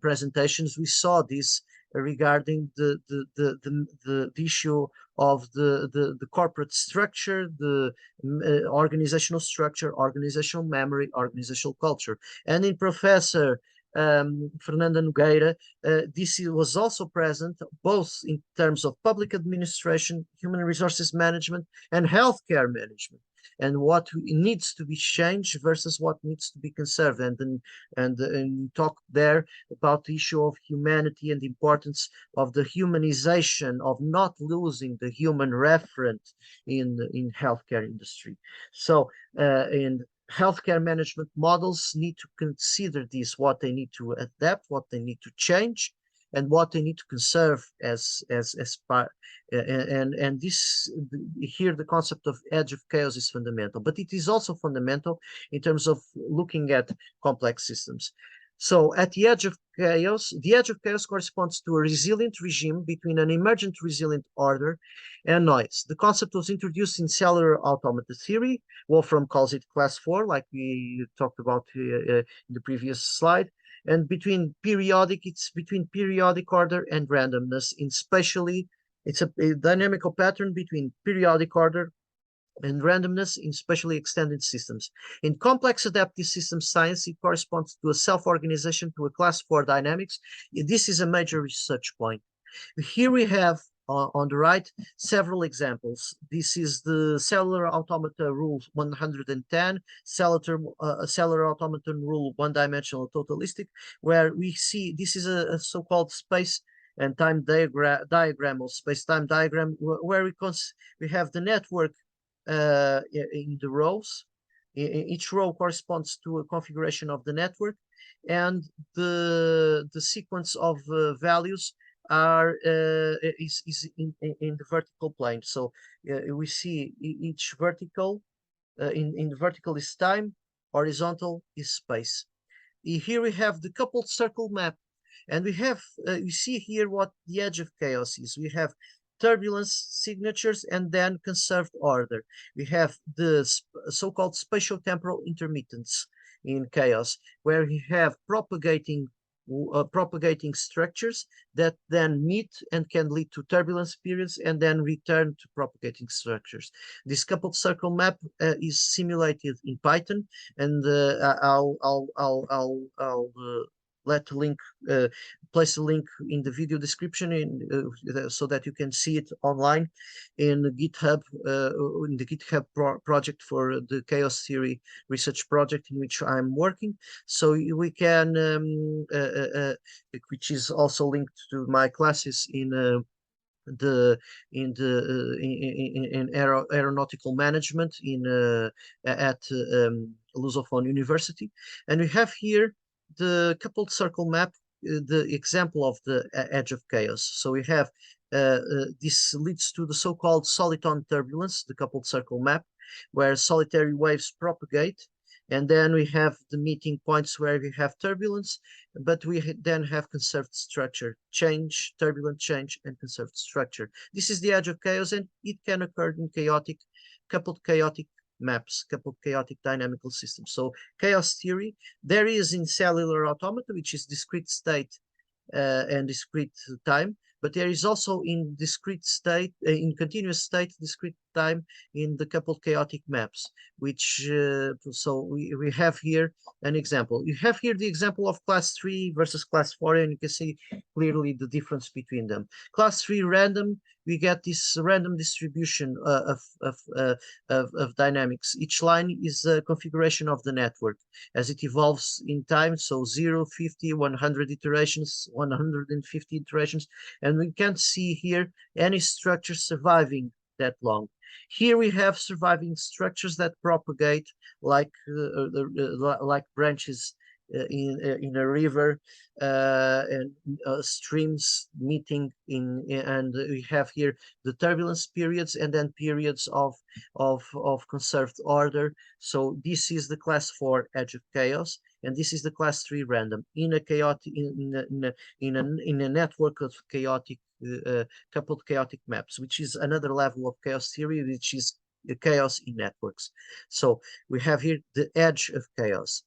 presentations, we saw this regarding the issue of the corporate structure, the organizational structure, organizational memory, organizational culture. And in Professor Fernanda Nogueira, this was also present both in terms of public administration, human resources management, and healthcare management, and what needs to be changed versus what needs to be conserved. And talk there about the issue of humanity and the importance of the humanization, of not losing the human referent in healthcare industry. So and healthcare management models need to consider this, what they need to adapt, what they need to change, and what they need to conserve as part. And this here the concept of edge of chaos is fundamental, but it is also fundamental in terms of looking at complex systems. So at the edge of chaos corresponds to a resilient regime between an emergent resilient order and noise. The concept was introduced in cellular automata theory. Wolfram calls it class 4, like we talked about in the previous slide. And it's between periodic order and randomness in spatially, it's a dynamical pattern between periodic order and randomness in spatially extended systems. In complex adaptive system science, it corresponds to a self-organization to a class 4 dynamics. This is a major research point. Here we have on the right several examples. This is the cellular automata rule 110, cellular automaton rule one-dimensional totalistic, where we see this is a so-called space and time diagram or space-time diagram, where we have the network in the rows. Each row corresponds to a configuration of the network, and the sequence of values are is in the vertical plane. So we see each vertical in the vertical is time, horizontal is space. Here we have the coupled circle map, and we have you see here what the edge of chaos is. We have turbulence signatures and then conserved order. We have the so-called spatio-temporal intermittence in chaos, where we have propagating structures that then meet and can lead to turbulence periods and then return to propagating structures. This coupled circle map is simulated in Python, and I'll let link place a link in the video description so that you can see it online in GitHub in the GitHub project for the chaos theory research project in which I'm working. So we can which is also linked to my classes in aeronautical management at Lusophone University. And we have here the coupled circle map, the example of the edge of chaos. So we have this leads to the so-called soliton turbulence, the coupled circle map, where solitary waves propagate. And then we have the meeting points where we have turbulence, but we then have conserved structure, change, turbulent change, and conserved structure. This is the edge of chaos, and it can occur in coupled chaotic maps, coupled chaotic dynamical systems. So chaos theory, there is in cellular automata, which is discrete state and discrete time, but there is also in discrete state, in continuous state, discrete time in the coupled chaotic maps, which, so we have here an example. You have here the example of class 3 versus class 4, and you can see clearly the difference between them. Class 3 random, we get this random distribution of dynamics. Each line is a configuration of the network as it evolves in time. So 0, 50, 100 iterations, 150 iterations, and we can't see here any structure surviving that long. Here we have surviving structures that propagate like branches in a river and streams meeting and we have here the turbulence periods and then periods of conserved order. So this is the class 4 edge of chaos, and this is the class 3 random in a chaotic in a network of chaotic coupled chaotic maps, which is another level of chaos theory, which is the chaos in networks. So we have here the edge of chaos.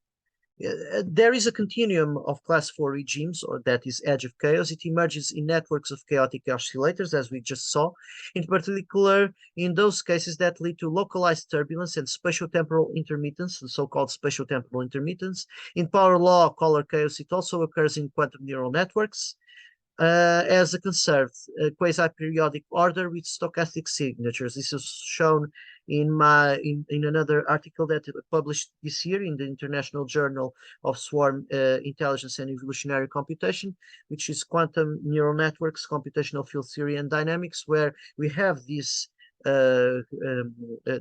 There is a continuum of class 4 regimes, or that is edge of chaos. It emerges in networks of chaotic oscillators, as we just saw, in particular in those cases that lead to localized turbulence and spatio-temporal intermittence, the so-called spatio-temporal intermittence. In power law color chaos, it also occurs in quantum neural networks as a conserved quasi-periodic order with stochastic signatures. This is shown in another article that I published this year in the International Journal of Swarm Intelligence and Evolutionary Computation, which is Quantum Neural Networks, Computational Field Theory and Dynamics, where we have this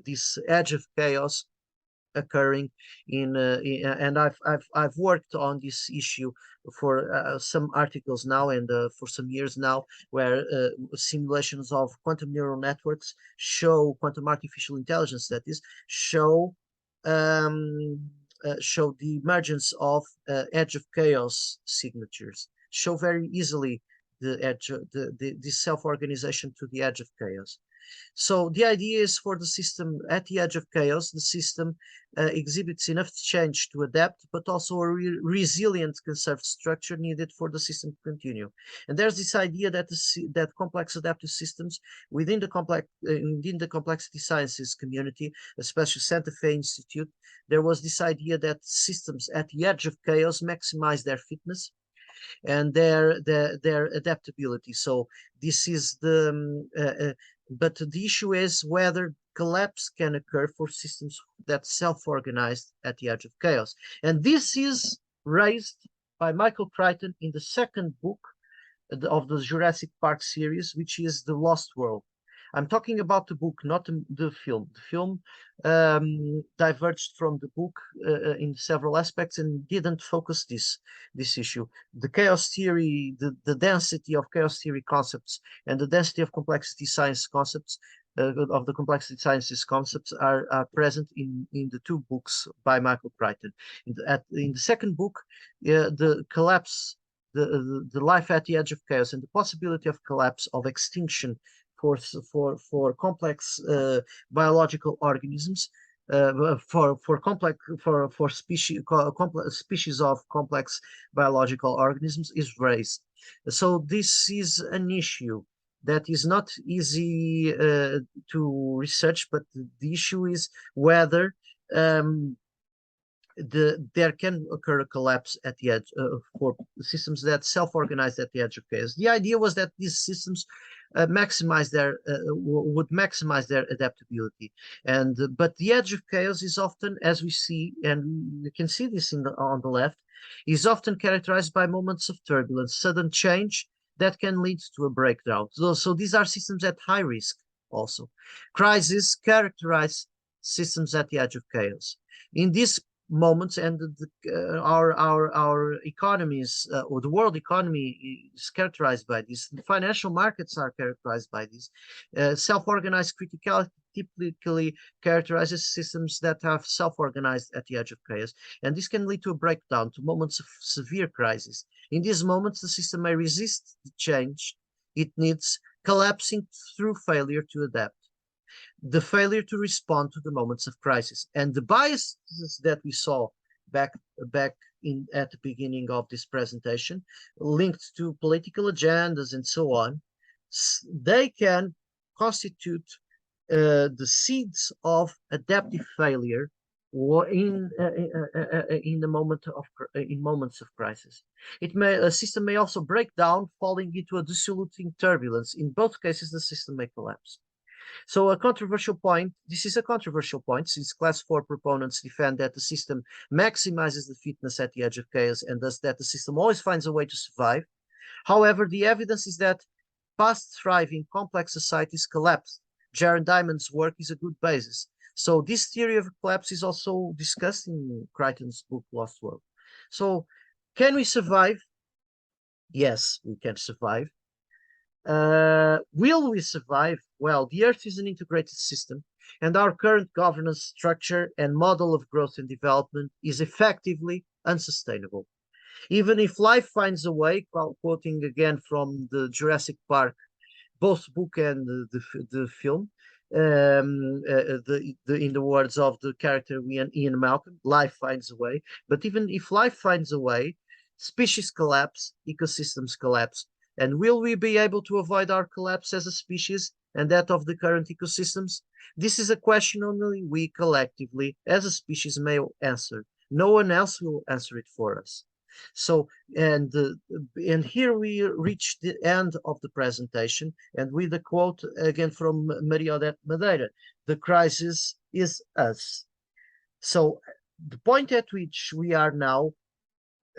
this edge of chaos occurring and I've worked on this issue for some articles now and for some years now, where simulations of quantum neural networks show quantum artificial intelligence, that is, show show the emergence of edge of chaos signatures, show very easily the edge the self-organization to the edge of chaos. So the idea is for the system at the edge of chaos, the system exhibits enough change to adapt, but also a resilient conserved structure needed for the system to continue. And there's this idea that that complex adaptive systems within the complexity sciences community, especially Santa Fe Institute, there was this idea that systems at the edge of chaos maximize their fitness and their adaptability. So this is the but the issue is whether collapse can occur for systems that self-organized at the edge of chaos. And this is raised by Michael Crichton in the second book of the Jurassic Park series, which is The Lost World. I'm talking about the book, not the film. The film diverged from the book in several aspects and didn't focus this issue. The chaos theory, the density of chaos theory concepts and the density of complexity science concepts of the complexity sciences concepts are present in the two books by Michael Crichton. In the second book, the collapse, the life at the edge of chaos and the possibility of collapse, of extinction for complex biological organisms, for complex for species of complex biological organisms is raised. So this is an issue that is not easy to research, but the issue is whether there can occur a collapse at the edge for systems that self-organize at the edge of chaos. The idea was that these systems would maximize their adaptability, and but the edge of chaos is often, as we see, and you can see this on the left, is often characterized by moments of turbulence, sudden change that can lead to a breakdown. So these are systems at high risk. Also, crises characterize systems at the edge of chaos. In these moments, and our economies or the world economy is characterized by this. The financial markets are characterized by this. Self-organized criticality typically characterizes systems that have self-organized at the edge of chaos, and this can lead to a breakdown, to moments of severe crisis. In these moments, the system may resist the change it needs, collapsing through failure to adapt, the failure to respond to the moments of crisis. And the biases that we saw back at the beginning of this presentation, linked to political agendas and so on, they can constitute the seeds of adaptive failure in moments of crisis. A system may also break down, falling into a dissoluting turbulence. In both cases, the system may collapse. So this is a controversial point, since class 4 proponents defend that the system maximizes the fitness at the edge of chaos and thus that the system always finds a way to survive. However, the evidence is that past thriving complex societies collapsed. Jaron Diamond's work is a good basis. So this theory of collapse is also discussed in Crichton's book, Lost World. So can we survive? Yes, we can survive. Will we survive? Well, the Earth is an integrated system, and our current governance structure and model of growth and development is effectively unsustainable. Even if life finds a way, quoting again from the Jurassic Park, both book and the film, in the words of the character Ian Malcolm, life finds a way. But even if life finds a way, species collapse, ecosystems collapse. And will we be able to avoid our collapse as a species and that of the current ecosystems? This is a question only we collectively, as a species, may answer. No one else will answer it for us. So, and here we reach the end of the presentation, and with a quote again from Maria Odete Madeira: "The crisis is us." So, the point at which we are now,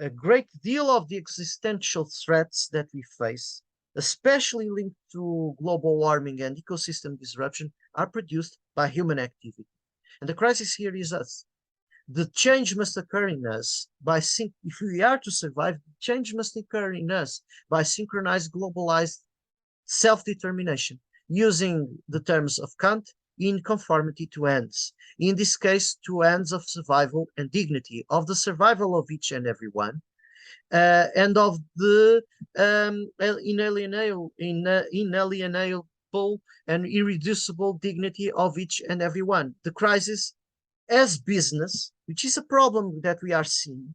a great deal of the existential threats that we face, especially linked to global warming and ecosystem disruption, are produced by human activity. And the crisis here is us. The change must occur in us if we are to survive, change must occur in us by synchronized, globalized self-determination, using the terms of Kant, in conformity to ends. In this case, to ends of survival and dignity, of the survival of each and every one, and of the inalienable and irreducible dignity of each and every one. The crisis as business, which is a problem that we are seeing,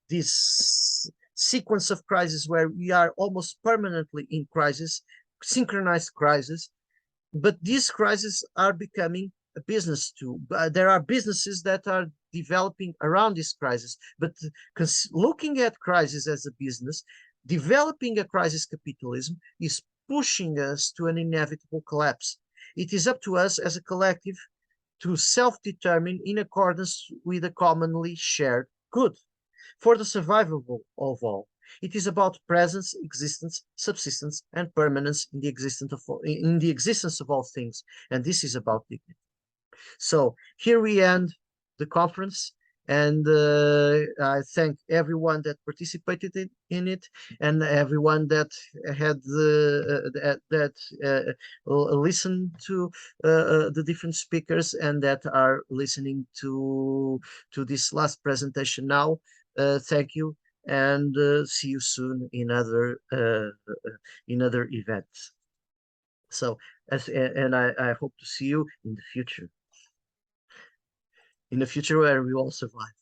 this sequence of crises where we are almost permanently in crisis, synchronized crisis, but these crises are becoming a business too. There are businesses that are developing around this crisis, but looking at crisis as a business, developing a crisis capitalism is pushing us to an inevitable collapse. It is up to us as a collective to self-determine in accordance with a commonly shared good for the survival of all. It is about presence, existence, subsistence, and permanence in the existence of all things. And this is about dignity. So here we end the conference, and I thank everyone that participated in it, and everyone that had listened to the different speakers, and that are listening to this last presentation now. Thank you, and see you soon in other events. So, and I hope to see you in the future where we all survive.